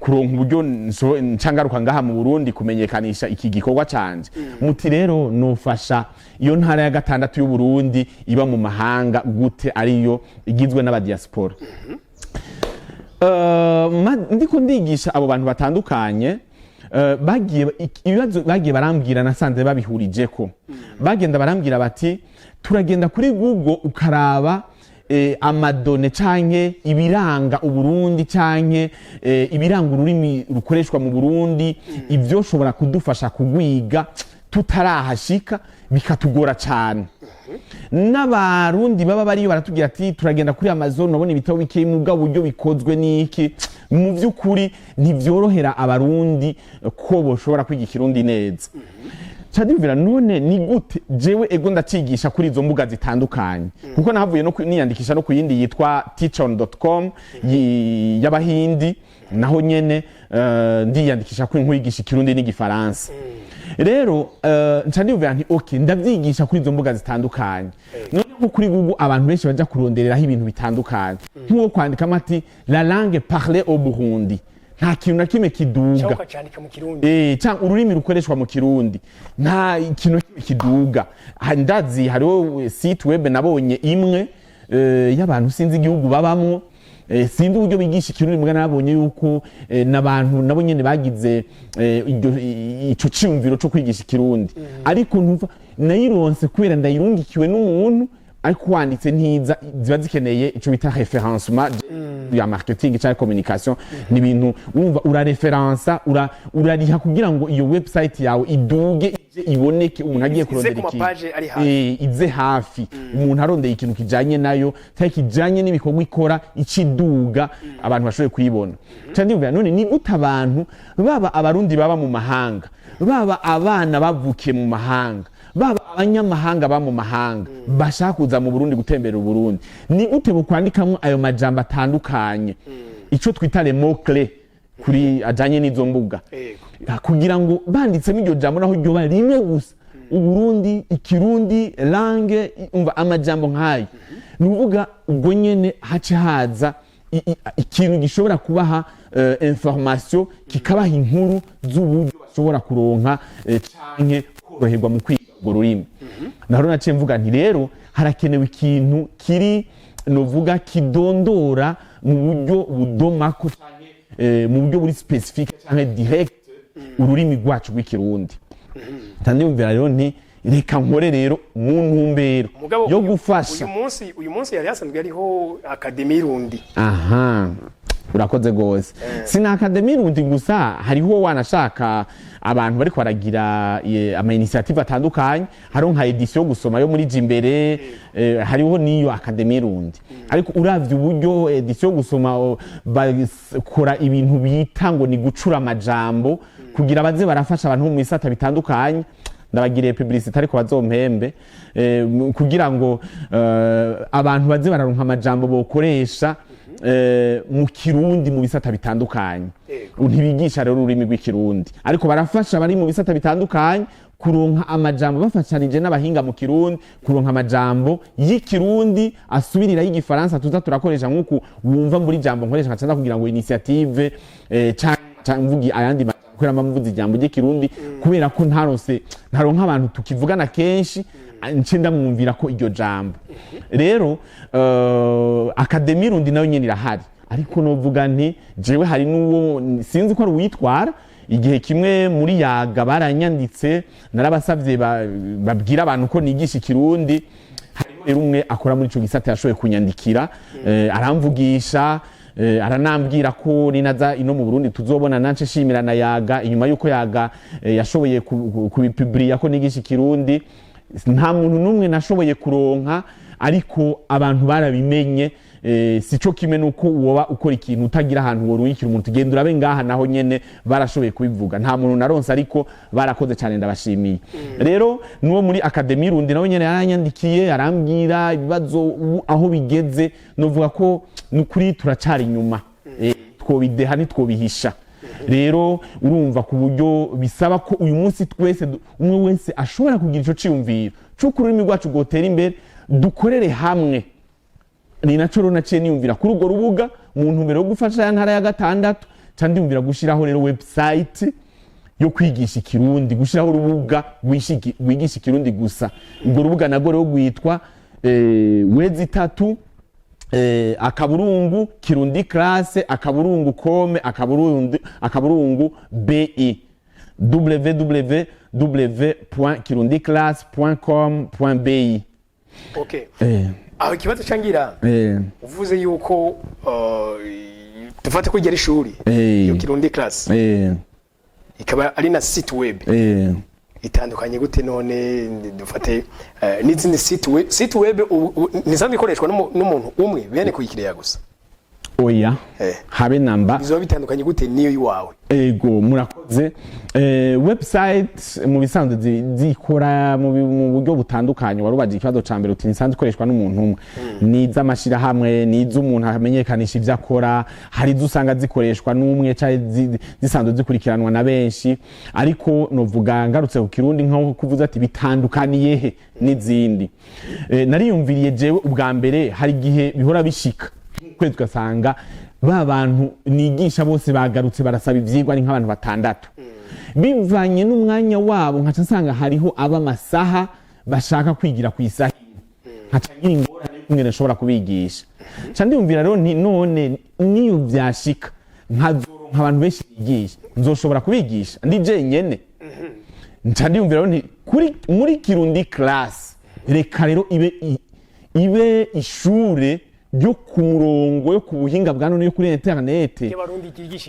kuronka uburyo ncangaruka ngaha mu Burundi kumenyekanisha iki gikorwa canje. Muti rero nofasha iyo ntara ya gatandatu y'u Burundi iba mu mahanga gute ariyo igizwe n'abadiaspora. Ndiko ndigisha abo bantu batandukanye bagiye barambwira nasanze babihurije ko bagenda barambwira bati turagenda kuri Google ukaraba amadone canke ibiranga Uburundi canke ibiranga ururimi rukoreshwa mu Burundi ivyo shobora kudufasha kugwiga tutarahashika bikatugora cyane. N'abarundi baba bari baratubwira ati turagenda kuri Amazon nabone ibitabo bikeye mu buryo bikozwe n'iki, mu by'ukuri ntivyorohera abarundi ko boshobora kwiga ikirundi neza. Cyadimvira none ni gute jewe ego ndacigisha kuri izo mbuga zitandukanye, kuko nahavuye no niyandikisha no kuyindi yitwa teachon.com y'abahindi, naho nyene ndiyandikisha kuri nkwigisha ikirundi n'igifaransa. Rero ncandimvira nti okay ndavyigisha kuri izo mbuga zitandukanye. None nko kuri Google abantu benshi baja kurondereraho ibintu bitandukanye, nko kwandika mati la langue parlée au Burundi, nta kintu na kimwe kiduga cyangwa ururimi rukoreshwa mu Kirundi nta kintu kiduga. Ndazi hariho site web nabonye imwe y'abantu sinzi igihugu babamwo, sindi uburyo bigisha ikirundi, mugana nabonye yuko nabantu nabo nyene bagize ico cyumviro cyo kwigisha ikirundi, ariko ntumva nayironse kubera ndayirungikiwe n'umuntu ariko wanditse ntiza ziba zikeneye ico bita référencement ya marketing cyangwa communication. Ni ibintu urumva urareferansa urariha kugira ngo iyo website yawe iduge iboneke umuntu agiye kurondera iki ize hafi, umuntu arondeye ikintu kijanye nayo cyangwa kijanye n'ibikorwa ikora iciduga abantu bashoboye kuyibona. Cyandimvira none ni gute abantu baba abarundi baba mu mahanga, baba abana bavukiye mu mahanga, baba abanyamahanga ba mu mahanga bashaka kuza mu Burundi gutembera Burundi, ni gute bukwandikamo ayo majambo atandukanye, ico twita les mots clés kuri ajanye n'izo mbuga, kugira ngo banditsemo iryo jambo naho ryo bari rimwe gusa Uburundi, ikirundi, langue, umva amajambo nkayo. Nuvuga ubwo nyene hace haza ikintu gishobora kubaha information, kikabaha inkuru z'uburyo bashobora kuronka canke koroherwa mu kwiga urwo rurimi. Naho naciye mvuga nti rero harakenewe ikintu kiri novuga kidondora mu buryo budomako canke mu buryo buri specifique canke direct ururimi rwacu rw'ikirundi. Ndandimvira rero nti reka nkore rero mu ntumbero yo gufasha. Uyu munsi yari yasanzwe ariho Academy Rundi. Aha, urakoze gose. Sina Academy Rundi gusa, hariho wanashaka abantu bari kwaragira ama initiative atandukanye, hariho nka edition gusoma yo muri Jimbere, hariho niyo Academy Rundi. Ariko uravye uburyo edition gusoma bakora ibintu bita ngo ni gucura amajambo kugira baze barafasha abantu mu bisata bitandukanye. Ndabagiriye publicité ariko bazompembe kugira ngo abantu baze bararonka amajambo bokoresha mu Kirundi mu bisata bitandukanye. Ntibigisha rero ururimi rw'ikirundi, ariko barafasha bari mu bisata bitandukanye kuronka amajambo bafashanije n'abahinga mu Kirundi, kuronka amajambo y'ikirundi asubirira y'igifaransa tuza turakoresha nk'uko wumva muri jambo nkoresha nkacanza kugira ngo initiative mvugi ayandi kwera mamuvuzi jambo ry'ikirundi, kubera ko ntaronka abantu tukivugana kenshi nce ndamwumvira ko iryo jambo. Rero Academy Rundi nayo nyene irahari, ariko novuga nti jewe hari nuwo sinzi ko ari uwitwara. Igihe kimwe muri Yaga baranyanditse narabasavye babwira abantu ko nigisha ikirundi, hariho rero umwe akora muri ico gisata yashoboye kunyandikira, aramvugisha, aranambwira ko ninaza ino mu Burundi tuzobona nance shimira na Yaga, inyuma yuko Yaga yashoboye kubipubliya ko nigisha ikirundi. Nta muntu numwe nashoboye kuronka, ariko abantu barabimenye. Sico kimwe nuko woba ukora ikintu utagira ahantu woruyikira umuntu tugenda urabe ngaha, naho nyene barashoboye kubivuga. Nta muntu naronse, ariko barakoze cyane ndabashimiye. Rero nuwo muri Academy Rundi nawe nyene yaranyandikiye arambwira ibibazo aho bigeze, novuga ko nukuri turacari inyuma, twobideha ntitwobihisha. Rero urumva ku buryo bisaba ko uyu munsi twese umwe wese ashobora kugira ico ciyumviro cyo ururimi rwacu gotera imbere, dukorere hamwe. Ni naco rero naciye niyumvira kuri urwo rubuga mu ntumbero yo gufasha ya ntara ya gatandatu, candiyumvira gushiraho rero website yo kwigisha ikirundi, gushiraho urubuga wigisha ikirundi gusa. Urwo rubuga nago rero gwitwa wezi3 akaburungu kirundi classe akaburungu kome akaburungu bi www.kirundiclasse.com.bi. Okay. Aho ikibazo cangira uvuze yuko dufate ko igera ishuri yo Kirundi class ikaba ari na site web, itandukanye gute none dufate n'izindi site web nisanzwe ikoreshwa n'umuntu umwe bene kuyikiriya gusa oya habe namba bizo bitandukanye gute niyo iwawe ego murakoze website mu bisanzwe zikora mu buryo butandukanye warubaje ikibazo ca mbere uti nisanzwe ikoreshwa n'umuntu umwe niza amashira hamwe niza umuntu amenyekanisha ivyo akora hari dusanga zikoreshwa n'umwe cyane zisanzwe zikurikiranwa na benshi ariko novuga ngarutse ku kirundi nko kuvuza ati bitandukaniye he n'izindi nariyumviriye jewe ubwa mbere hari gihe bihora bishika kwezi gasanga ba bantu nigisha bose bagarutse barasaba ivyigwa ari nk'abantu batandatu bivanye n'umwanya wabo nkaca nsanga hariho aba masaha bashaka kwigira ku isaha nkaca ngira ingorane y'ukungene nshobora kubigisha nca ndiyumvira rero none niyo vyashika nkazoronka abantu benshi bigisha nzoshobora kubigisha ndi jenyene nca ndiyumvira rero muri Kirundi class reka rero ibe ishure ryo ku murongo yo ku buhinga bwa none yo kuri internet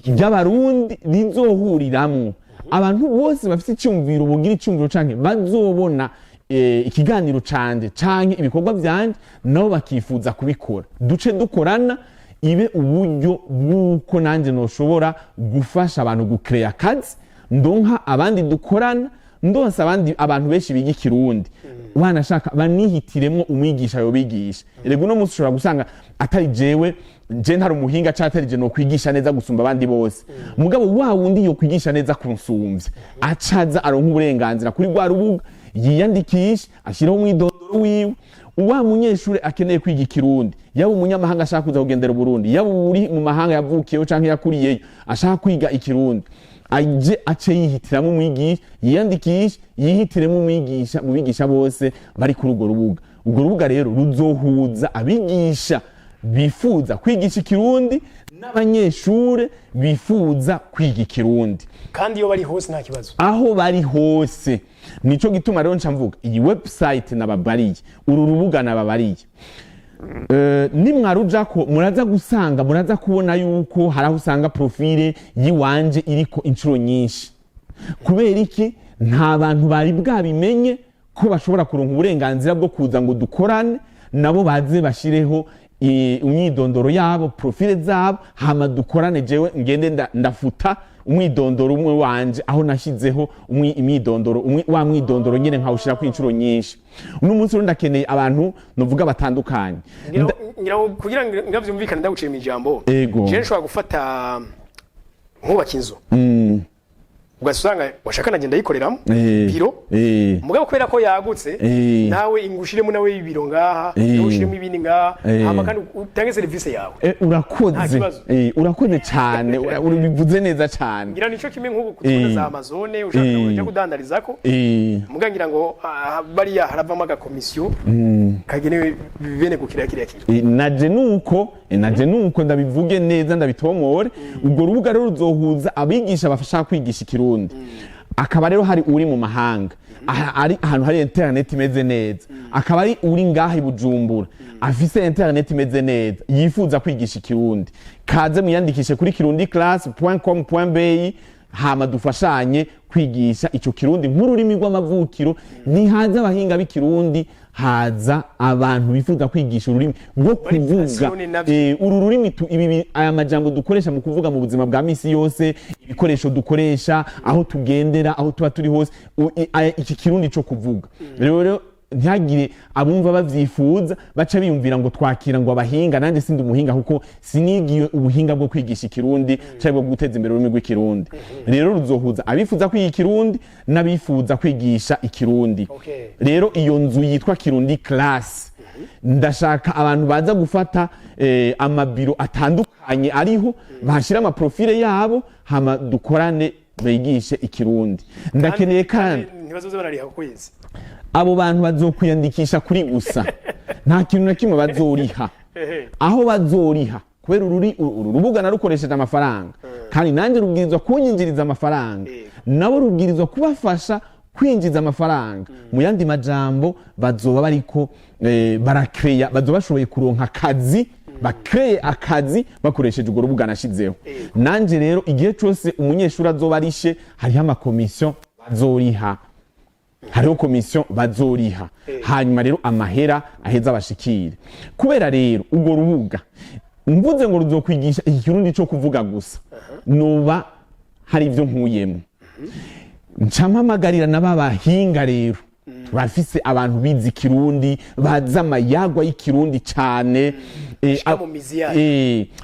y'abarundi rizohuriramwo abantu bose bafite icyumviro bugira icyumviro canke bazobona ikiganiro canje canke ibikorwa vyanje nabo bakifuza kubikora duce dukorana ibe uburyo bw'uko nanje noshobora gufasha abantu gukreya akazi ndonka abandi dukorana ndonsa abandi abantu benshi biga Kirundi wanashaka banihitiremwo umwigisha yo bigisha erego no musi ushobora gusanga atari jewe ntari umuhinga cyatari je no kwigisha neza gusumba abandi bose mugabo wa wundi yo kwigisha neza kunsumvye acaza aronka uburenganzira kuri rwa rubuga yiyandikisha ashiraho umwidondoro wiwe wa munyeshure akeneye kwiga Kirundi yaba umunyamahanga ashaka kuza kugendera Burundi yaba uri mu mahanga yavukiyeho canke yakuriyeyo ashaka kwiga Kirundi aje ace yihitiramwo umwigisha yiyandikisha yihitiremwo umwigisha mu bigisha bose bari kuri urwo rubuga urwo rubuga rero ruzohuza abigisha bifuza kwigisha Kirundi n'abanyeshure bifuza kwiga Kirundi kandi iyo bari hose nta kibazo aho bari hose nico gituma rero nca mvuga iyi website nababariye uru rubuga nababariye nimwarujako muraza kubona yuko haraho usanga profile yiwanje iriko incuro nyinshi kubera iki nta bantu bari bwabimenye ko bashobora kuronka uburenganzira bwo kuza ngo dukorane nabo baze bashireho umwidondoro yabo profile zabo hama dukorane jewe ngende ndafuta umwidondoro umwe wanje aho nashizeho imyidondoro wa mwidondoro nyene nkawushira ku incuro nyinshi uno munsi rero ndakeneye abantu novuga batandukanye kugira ngavyumvikane ndaguciye mu ijambo je nshobora gufata nkubaka inzu ugasanga washaka nagenda yikoreramo biro mugabo kubera ko yagutse nawe ingushiremo nawe ibiro ngaha ushiremo ibindi ngaha hama kandi utange service yawe urakoze cyane uribivuze neza cyane ngira nico kimwe nk'ubu kutubona za Amazon ushaka kujya kudandarizako mugangira ngo bariya haravamo aga commission kagenewe bene gukira kiriya naje nuko ndabivuge neza ndabitomore ubwo rubuga rero ruzohuza abigisha bafasha kwigisha Kirundi akaba rero hari uri mu mahanga ari ahantu hari internet imeze neza akaba ari uri ngaha ibujumbura afise internet imeze neza yifuza kwigisha Kirundi kaze muyandikishe kuri kirundiclass.com.br hama dufashanye kwigisha ico Kirundi nk'ururimi rw'amavukiro ni haza abahinga b'ikirundi haza abantu bifuza kwigisha ururimi rwo kuvuga uru rurimi ibi aya majambo dukoresha mu kuvuga mu buzima bwa misi yose ibikoresho dukoresha aho tugendera aho tuba turi hose iki Kirundi cyo kuvuga rero ntihagire abumva bavyifuza baca biyumvira ngo twakira ngo abahinga nanje sindi umuhinga kuko sinigiye ubuhinga bwo kwigisha Kirundi cyangwa bwo guteza imbere ururimi rw'ikirundi rero ruzohuza abifuza kwiga Kirundi n'abifuza kwigisha Kirundi rero iyo nzu yitwa Kirundi class ndashaka abantu baza gufata amabiro atandukanye ariho bashira ama profile yabo hama dukorane bigishe Kirundi ndakeneye kandi ntibazoze barariha kwezi abo bantu bazokwiyandikisha kuri gusa nta kintu na kimwe bazoriha aho bazoriha kubera urubuga narukoresheje amafaranga kandi nanje rubwirizwa kunyinjiriza amafaranga nabo rubwirizwa kubafasha kwinjiza amafaranga mu yandi majambo bazoba bariko barakreya bazoba bashoboye kuronka akazi bakreye akazi bakoresheje urwo rubuga nashizeho nanje rero igihe cyose umunyeshuri azoba arishe hariho amakomisiyo bazoriha hariho komisiyo bazoriha hanyuma rero amahera aheza abashikire kubera rero urwo rubuga mvuze ngo ruzokwigisha ikirundi cyo kuvuga gusa noba hari ibyo nkuyemo ncamamagarira n'abahinga rero bafise abantu bizi kirundi baza amayagwa y'ikirundi cyane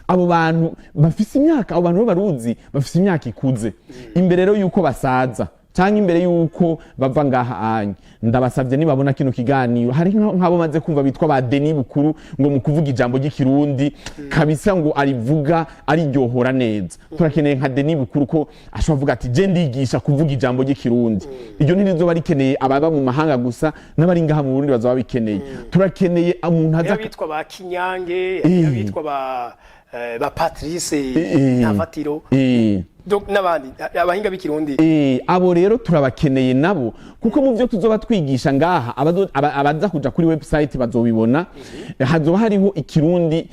abo bantu bafise imyaka abo bantu baruzi bafise imyaka ikuze imbere rero yuko basaza cyangwa imbere yuko bava ngaha anye ndabasabye nibabona kino kiganiro hari nk'abo maze kumva bitwa ba Denis Bukuru ngo mu kuvuga ijambo ry'ikirundi kabisa ngo arivuga ariryohora neza turakeneye nka Denis Bukuru ko ashobora kuvuga ati je ndigisha kuvuga ijambo ry'ikirundi iryo ntirizoba rikeneye ababa mu mahanga gusa n'abari ngaha mu Burundi bazoba bikeneye turakeneye umuntu aza bitwa ba Kinyange bitwa ba Patrice Nafatiro n'abandi abahinga b'ikirundi abo rero turabakeneye nabo kuko mu byo tuzoba twigisha ngaha abaza kuja kuri website bazobibona hazoba hariho ikirundi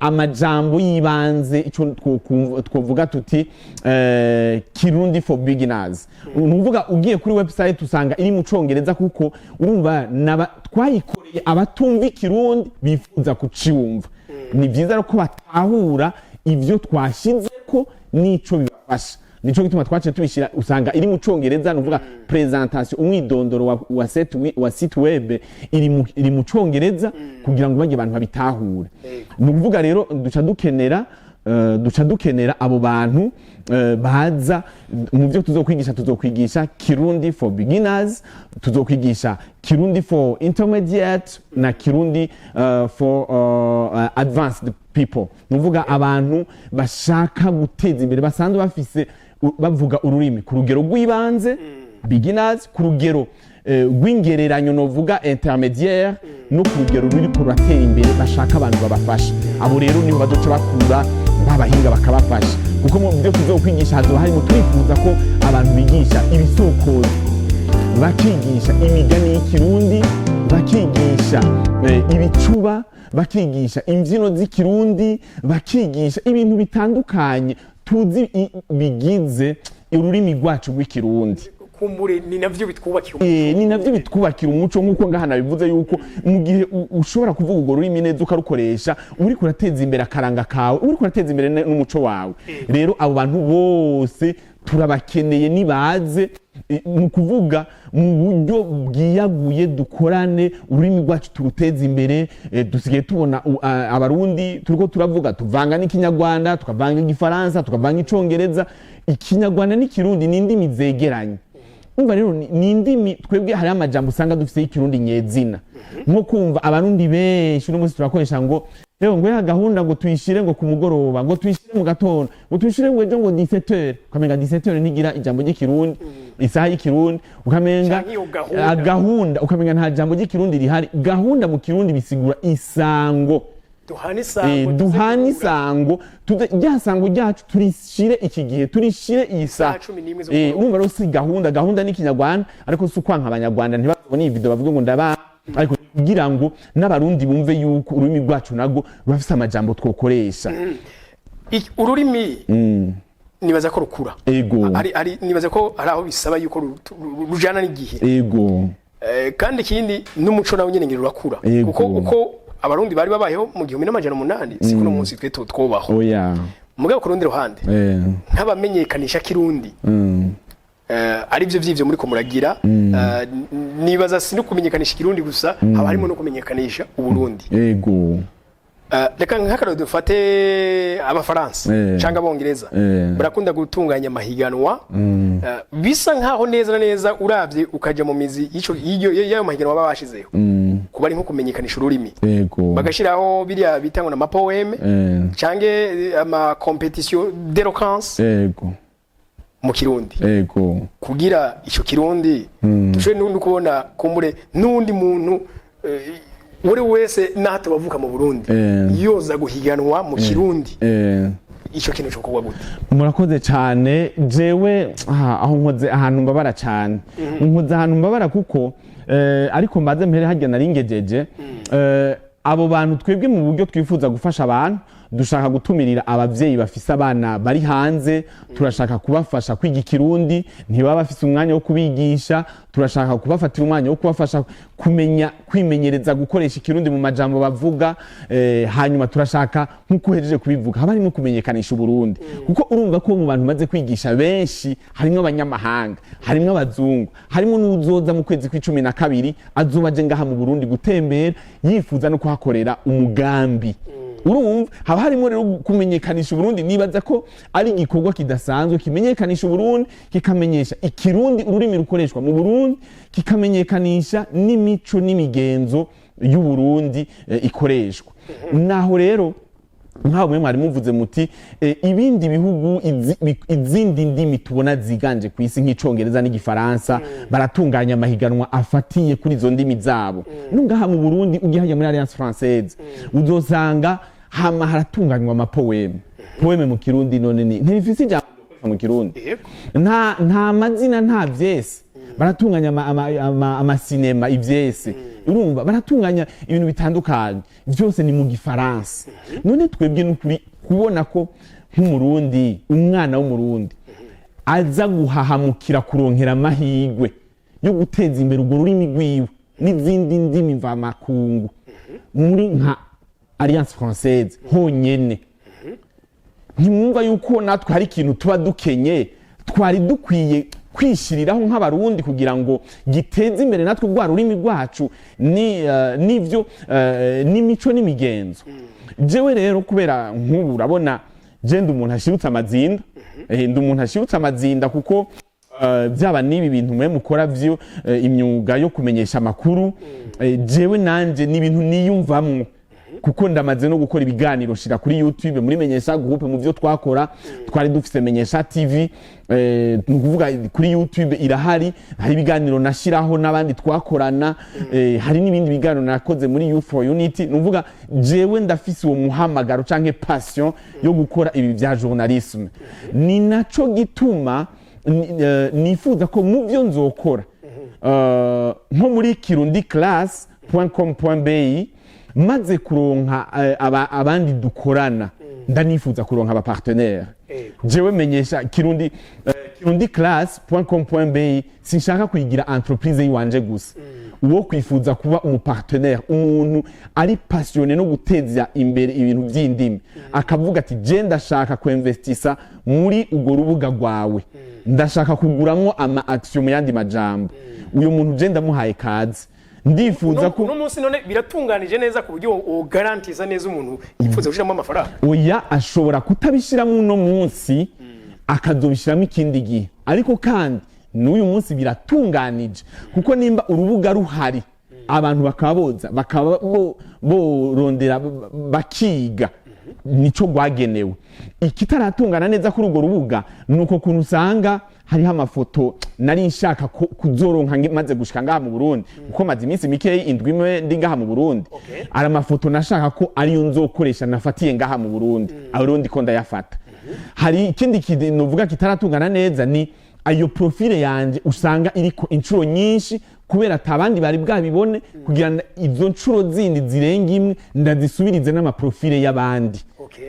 amajambo yibanze ico twovuga tuti kirundi for beginners nuvuga ugiye kuri website usanga iri mu congereza kuko urumva twayikoreye abatumva ikirundi bifuza kuciwumva ni byiza ko batahura ivyo twashize ko nico bibafasha nico gituma twaciye tubishira usanga iri mu congereza nuvuga presentation umwidondoro wa site web iri mu congereza kugira ngo bajye abantu babitahure nuvuga rero duca dukenera abo bantu baza mu byo tuzokwigisha Kirundi for beginners tuzokwigisha Kirundi for intermediate na Kirundi for advanced people nuvuga abantu bashaka guteza imbere basanzwe bafise bavuga ururimi ku rugero rw'ibanze beginners ku rugero rw'ingereranyo novuga intermediaire no ku rugero ruri kuratera imbere bashaka abantu babafasha abo rero niho bazoca bakura babahinga bakabafasha kuko mu byo tuzokwigisha hazoba harimo twifuza ko abantu bigisha ibisokozo bakigisha imigani y'ikirundi bakigisha ibicuba bakigisha imbyino z'ikirundi bakigisha ibintu bitandukanye tuzi bigize ururimi rwacu rw'ikirundi kumbure ni navyo bitwubakira ni navyo bitwubakira umuco nkuko ngahana bivuze yuko mu gihe ushobora kuvuga urwo rurimi neza ukarukoresha uri kurateza imbere akaranga kawe uri kurateza imbere n'umuco wawe rero abo bantu bose turabakeneye nibaze mu kuvuga mu buryo bwiyaguye dukorane ururimi rwacu turuteza imbere dusigaye tubona abarundi turiko turavuga tuvanga n'ikinyarwanda tukavanga igifaransa tukavanga icongereza ikinyarwanda n'ikirundi n'indimi zegeranye umva rero ni indimi twebwe hari amajambo usanga dufite ikirundi nyezina nko kumva abarundi benshi no munsi turakoresha ngo rero ngo ya gahunda ngo tuyishire ngo ku mugoroba ngo tuyishire mu gatondo ngo tuyishire ngo ejo ngo 17h ukamenga 17h ntigira ijambo ry'ikirundi isaha y'ikirundi ukamenga gahunda ukamenga nta jambo ry'ikirundi rihari gahunda mu kirundi bisigura isango duhani sango ryasango ryacu turishire iki gihe turishire iyi saha urumva rero si gahunda n'ikinyarwanda ariko si ukwanka abanyarwanda ntibabone iyi video bavuge ngo ndaba ariko kugira ngo n'abarundi bumve yuko ururimi rwacu nago rufite amajambo twokoresha ururimi nibaza ko rukura ari nibaza ko ari aho bisaba yuko rujana n'igihe kandi ikindi n'umuco nawo nyene ngira urakura kuko uko abarundi bari babayeho mu 1800 siko no munsi twe twobaho mugabo ku rundi ruhande nk'abamenyekanisha kirundi ari byo vyivyo muri ko muragira nibaza sino kumenyekanisha kirundi gusa haba harimo no kumenyekanisha uburundi reka nk'akarero dufate abafaransa cyangwa abongereza barakunda gutunganya amahiganwa bisa nkaho neza na neza uravye ukaja mu mizi y'ayo mahiganwa baba bashizeho kuba ari nko kumenyekanisha ururimi bagashiraho biriya bitangwa na mapoeme cyangwa ama competition d'eloquence mu kirundi kugira ico kirundi tuje n'undi kubona kumbure n'undi muntu uri wese nato bavuka mu Burundi yoza guhiganwa mu kirundi ico kintu cyo kuba gute murakoze cyane jewe aho nkoze ahantu mbabara cyane nkoze ahantu mbabara kuko ariko mbaze mpere hajya naringejeje abo bantu twebwe mu buryo twifuza gufasha abantu dushaka gutumirira abavyeyi bafise abana bari hanze, turashaka kubafasha kwiga ikirundi, ntibaba bafise umwanya wo kubigisha, turashaka kubafatira umwanya wo kubafasha kumenya kwimenyereza gukoresha ikirundi mu majambo bavuga, hanyuma turashaka nkuko uhejeje kubivuga haba harimo kumenyekanisha Uburundi, kuko urumva ko mu bantu maze kwigisha benshi harimo abanyamahanga, harimo abazungu, harimo n'uzoza mu kwezi kw'icumi na kabiri azoba aje ngaha mu Burundi gutembera yifuza no kuhakorera umugambi. Urumva haba harimo rero kumenyekanisha Uburundi, nibaza ko ari igikorwa kidasanzwe kimenyekanisha Uburundi, kikamenyesha ikirundi ururimi rukoreshwa mu Burundi, kikamenyekanisha n'imico n'imigenzo y'u Burundi ikoreshwa. Naho rero nkaho mwe mwari muvuze muti ibindi bihugu izindi ndimi tubona ziganje ku isi nk'icongereza n'igifaransa baratunganya amahiganwa afatiye kuri izo ndimi zabo. Nungaha mu Burundi ugihaye muri Alliance Française uzosanga hama haratunganywa amapoeme. Poeme mu Kirundi none ni ntifise ijambo mu Kirundi. Nta mazina nta vyese. Baratunganya amasinema ivyese. Urumva baratunganya ibintu bitandukanye byose ni mu gifaransa. None twebwe n'ukuri kubona ko nk'umurundi umwana w'umurundi aza guhahamukira kuronkera amahigwe yo guteza imbere urwo rurimi rwiwe n'izindi ndimi mvamakungu muri nka Alliance Française honyene, ntimwumva yuko natwe hari ikintu tuba dukenye twari dukwiye kwishiriraho nk'abarundi kugira ngo giteze imbere natwe rwa rurimi rwacu n'ivyo n'imico n'imigenzo. Jewe rero kubera nk'ubu urabona je ndi umuntu ashirutse amazinda, ndi umuntu ashirutse amazinda kuko byaba nibi bintu mwe mukora vyo imyuga yo kumenyesha amakuru, jewe nanje ni ibintu niyumvamwo kuko ndamaze no gukora ibiganiro shira kuri YouTube muri Menyesha Group. Mu byo twakora twari dufise Menyesha TV, nukuvuga kuri YouTube irahari, hari ibiganiro nashiraho n'abandi twakorana, hari n'ibindi biganiro nakoze muri Youth for Unity. Nuvuga jewe ndafise uwo muhamagaro canke passion yo gukora ibi bya journalisme, ni naco gituma nifuza ko mu byo nzokora nko muri kirundiclass.com.bi maze kuronka abandi dukorana, ndanifuza kuronka aba partenaire. Jewe Menyesha kirundiclass.com.bi sinshaka kuyigira entreprise yiwanje gusa, uwo kwifuza kuba umupartenaire, umuntu ari passionné no guteza imbere ibintu by'indimi, akavuga ati je ndashaka kuinvestisa muri ugo rubuga rwawe, ndashaka kuguramwo ama action mu yandi majambo, uyo muntu je ndamuhaye kazi. Ndifuza ko no munsi none biratunganije neza ku buryo garantiza neza umuntu yifuza gushiramo amafaranga. Oya, ashobora kutabishiramo uno munsi akazobishiramo ikindi gihe, ariko kandi n'uyu munsi biratunganije kuko nimba urubuga ruhari abantu bakaboza bakaba borondera bakiga nico gwagenewe. Ikitaratungana neza kuri urwo rubuga nuko kuntu usanga hariho amafoto nari nshaka kuzoronka maze gushika ngaha mu Burundi, kuko maze iminsi mikeyi indwi imwe ndi ngaha mu Burundi. Ari amafoto nashaka ko ariyo nzokoresha nafatiye ngaha mu Burundi, abarundi ko ndayafata. Hari ikindi kintu novuga kitaratungana neza, ni ayo profile yanje usanga iriko incuro nyinshi kubera atabandi bari bwabibone, kugira izo ncuro zindi zirenga imwe ndazisubirize n'amaprofile y'abandi.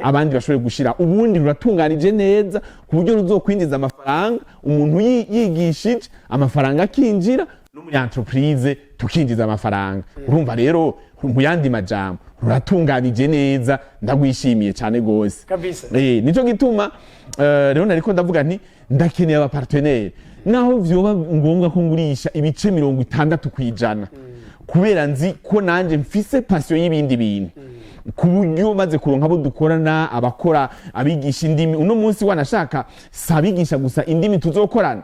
Abandi bashobore gushira ubundi ruratunganije neza ku buryo ruzokwinjiza amafaranga, umuntu yigishije amafaranga akinjira no muri entreprise tukinjiza amafaranga. Urumva rero mu yandi majambo ruratunganije neza, ndagwishimiye cyane gose kabisa. Nico gituma rero nariko ndavuga nti ndakeneye aba partenaire, naho vyoba ngombwa ko ngurisha ibice 60 kwijana, kubera nzi ko nanje mfise passion y'ibindi bintu, ku buryo maze kuronka abo dukorana, abakora abigisha indimi. Uno munsi wanashaka sabigisha gusa indimi tuzokorana,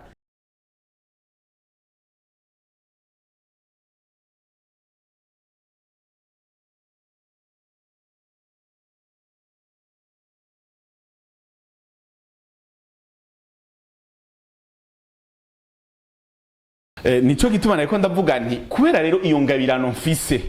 nico gituma nariko ndavuga nti kubera rero iyo ngabirano mfise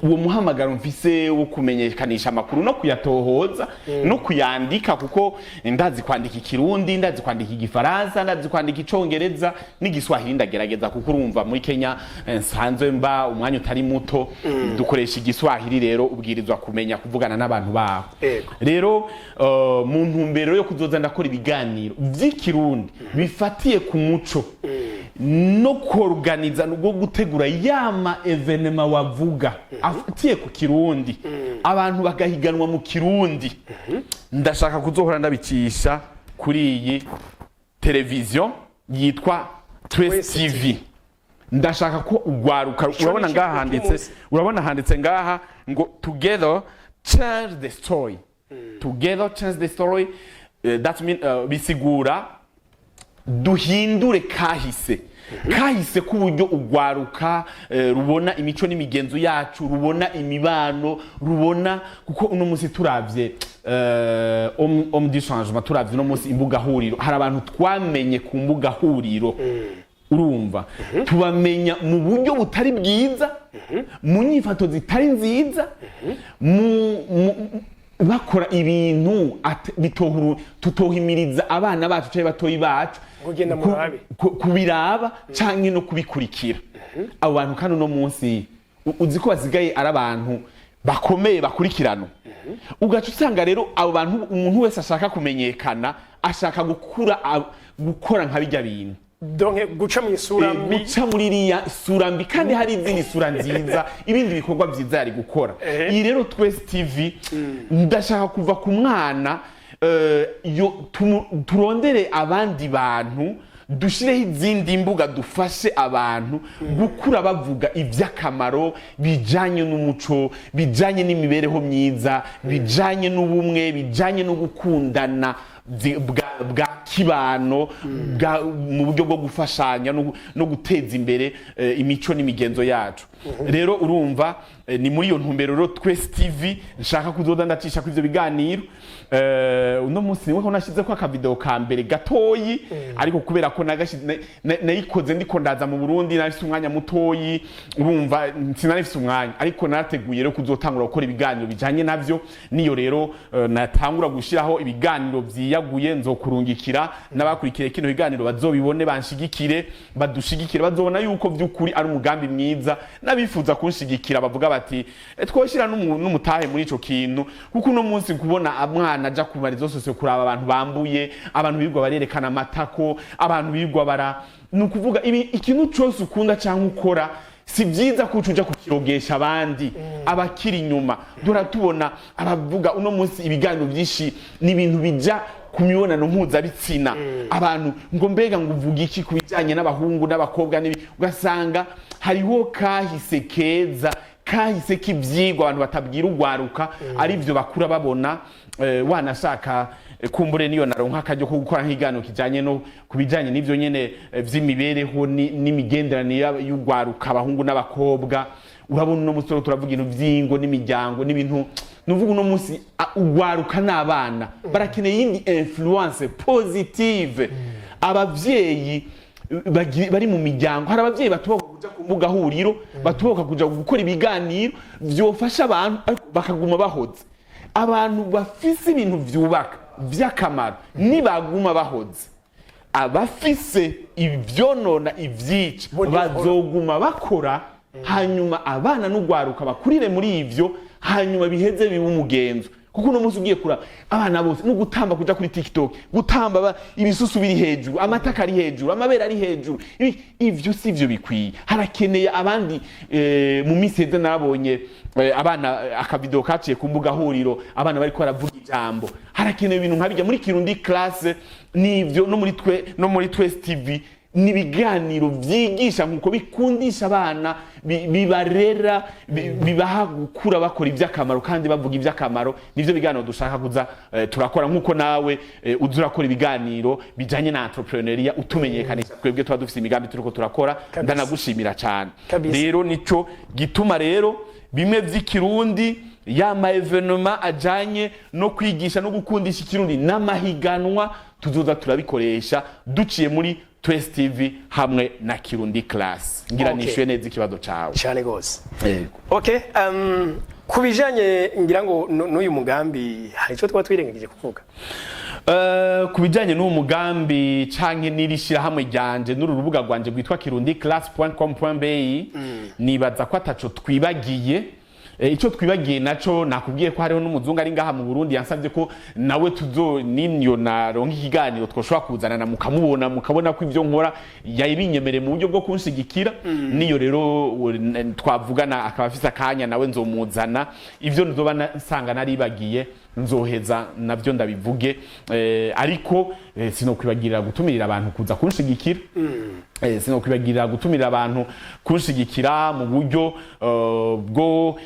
uwo muhamagaro mfise wo kumenyekanisha amakuru no kuyatohoza no kuyandika kuko ndazi kwandika ikirundi ndazi kwandika igifaransa ndazi kwandika icongereza n'igiswahili ndagerageza kuko urumva muri Kenya nsanzwe mba umwanya utari muto dukoresha igiswahili rero ubwirizwa kumenya kuvugana n'abantu baho rero mu ntumbero yo kuzoza ndakora ibiganiro vy'ikirundi bifatiye ku muco no kuorganiza no gutegura yama evenema wavuga afatiye ku kirundi abantu bagahiganwa mu kirundi ndashaka kuzohora ndabicisha kuri iyi televiziyo yitwa Trace TV ndashaka ko ugwaruka urabona handitse ngaha ngo together change the story together change the story that mean bisigura duhindure kahise kahise ku buryo ugwaruka rubona imico n'imigenzo yacu rubona imibano rubona kuko uno munsi turavye homme du changement turavye no munsi imbuga huriro hari abantu twamenye ku mbuga huriro urumva tubamenya mu buryo butari bwiza mu nyifato zitari nziza bakora ibintu tutohimiriza abana bacu cyangwa batoyi bacu kugenda murabe kubiraba canke no kubikurikira abo bantu kandi no munsi uzi ko basigaye ari abantu bakomeye bakurikirana ugaca usanga rero abo bantu umuntu wese ashaka kumenyekana ashaka gukora nka bijya bintu donc guca mu isura mbi guca muri iriya isura mbi kandi hari izindi sura nziza ibindi bikorwa byiza yari gukora iyi rero Trace TV ndashaka kuva ku mwana turondere abandi bantu dushireho izindi mbuga dufashe abantu gukura bavuga iby'akamaro bijanye n'umuco bijanye n'imibereho myiza bijanye n'ubumwe bijanye no gukundana bwa kibano mu buryo bwo gufashanya no guteza imbere imico n'imigenzo yacu rero urumva ni muri iyo ntumbero rero Trace TV nshaka kuzoda ndacisha ku ivyo biganiro uno munsi niwe ko nashize ko akavideo ka mbere gatoyi ariko kubera ko nayikoze ndiko ndaza mu Burundi nafise umwanya mutoyi urumva sinarifise umwanya ariko narateguye rero kuzotangura gukora ibiganiro bijanye navyo niyo rero natangura gushiraho ibiganiro vyiyaguye nzokurungikira n'abakurikire kino biganiro bazobibone banshigikire badushigikire bazobona yuko vy'ukuri ari umugambi mwiza n'abifuza kunshigikira bavuga bati twoshira n'umutahe muri ico kintu kuko uno munsi kubona amwana aja kumarizo sose kuraba abantu bambuye abantu bigwa barerekana amatako abantu bigwa nukuvuga ikintu cyose ukunda cyangwa ukora si byiza ko ucuja kukirogesha abandi abakiri inyuma dora tubona abavuga uno munsi ibiganiro byinshi n'ibintu bija ku mibonano mpuzabitsina abantu ngo mbega ngo uvuga iki ku bijanye n'abahungu n'abakobwa ugasanga hariho kahise keza kahise k'ivyigwa abantu batabwira ugwaruka ari byo bakura babona wanashaka kumbure niyo naronka akajyo ko gukora nk'iganiro kijanye no kubijanye n'ivyo nyene vy'imibereho n'imigenderanire y'ugwaruka abahungu n'abakobwa urabona uno musoro turavuga ibintu vy'ingo n'imiryango n'ibintu nuvuga uno munsi ugwaruka n'abana barakeneye indi influence positive abavyeyi bari mu miryango hari abavyeyi batuboka kuja ku mbuga huriro batuboka kuja gukora ibiganiro vyofasha abantu bakaguma bahoze abantu bafise ibintu vyubaka vy'akamaro nibaguma bahoze abafise ivyonona ivyica bazoguma bakora hanyuma abana n'ugwaruka bakurire muri ivyo hanyuma biheze bibe umugenzo kuko uno munsi ugiye kura abana bose no gutamba kuja kuri TikTok gutamba ibisusu biri hejuru amataka ari hejuru amabera ari hejuru ivyo sivyo bikwiye harakeneye abandi mu miseze nabonye abana akavideo kaciye ku mbuga huriro abana bariko baravuga ijambo harakeneye ibintu nkabijya muri Kirundi classe nivyo no muri Trace TV nibiganiro vyigisha nkuko bikundisha abana bibarera bibaha gukura bakora ivy'akamaro kandi bavuga ivy'akamaro nivyo biganiro dushaka kuza turakora nkuko nawe uzurakora ibiganiro bijanye na entrepreneuria utumenyekanisha twebwe twa dufise imigambi turiko turakora ndanagushimira cyane rero nico gituma rero bimwe vy'ikirundi yama evenement ajanye no kwigisha no gukundisha ikirundi n'amahiganwa tuzoza turabikoresha duciye muri Twese TV hamwe na Kirundi Class ngira Okay. nishuye neza ikibazo cawe cyane gose yego okay kubijanye ngira ngo n'uyu mugambi hari ico twaba twirengagije kuvuga kubijanye n'uwo mugambi canke nirishira hamwe ryanje n'uru rubuga rwanje rwitwa kirundiclass.com.be nibaza ko ataco twibagiye ico twibagiye naco nakubwiye ko hariho n'umuzungu ari ngaha mu Burundi yansavye ko nawe tuzo ninyo naronka ikiganiro twoshobora kuzanana mukamubona mukabona ko ivyo nkora yabinyemereye mu buryo bwo kunshigikira niyo rero twavugana akaba afise akanya nawe nzomuzana ivyo nzoba nsanga naribagiye nzoheza navyo ndabivuge ariko sinokwibagirira gutumirira abantu kuza kunshigikira sinokwibagirira gutumirira abantu kunshigikira mu buryo bwo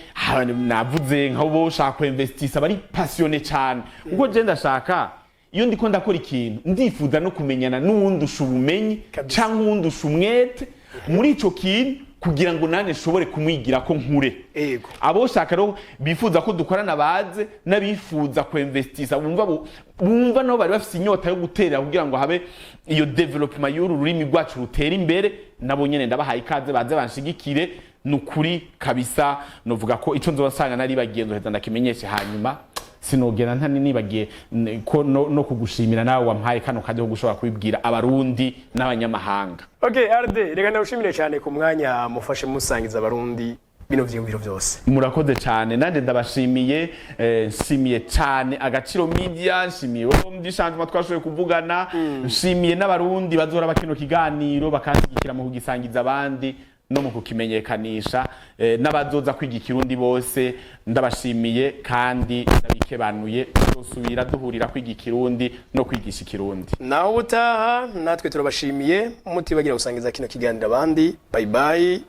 navuze nka bo shaka investisa bari passionné cyane ubwo je ndashaka iyo ndiko ndakora ikintu ndifuza no kumenyana n'uwundi ushubumenyi cyangwa uwundi ushumwete muri ico kintu kugira ngo nane shobore kumwigira ko nkure ego abo shaka ro bifuza ko dukorana baze nabifuza ko investisa bumva no bari bafite inyota yo guterera kugira ngo habe iyo development y'uru rurimi rwacu rutera imbere nabo nyene ndabahaye ikaze baze banshigikire nukuri kabisa novuga ko ico nzosanga nari bagiye nzoheza ndakimenyeshe hanyuma sinogera ntani nibagiye ko no kugushimira nawe wampaye kano kajya gushobora kubibwira abarundi n'abanyamahanga. Okay Arde reka ndawushimire cyane ku mwanya mufashe musangiza abarundi bino vyiyumviro byose. Murakoze cyane nande ndabashimiye nshimiye cyane Agaciro Media nshimiye ndi changement twashoboye kuvugana nshimiye n'abarundi bazora bakino kiganiro bakashigikira mu kugisangiza abandi no mu kukimenyekanisha n'abazoza kwiga ikirundi bose ndabashimiye kandi ndabikebanuye tuzosubira duhurira kwiga ikirundi no kwigisha ikirundi naho utaha natwe turabashimiye mutibagira gusangiza kino kiganiro abandi bye bye.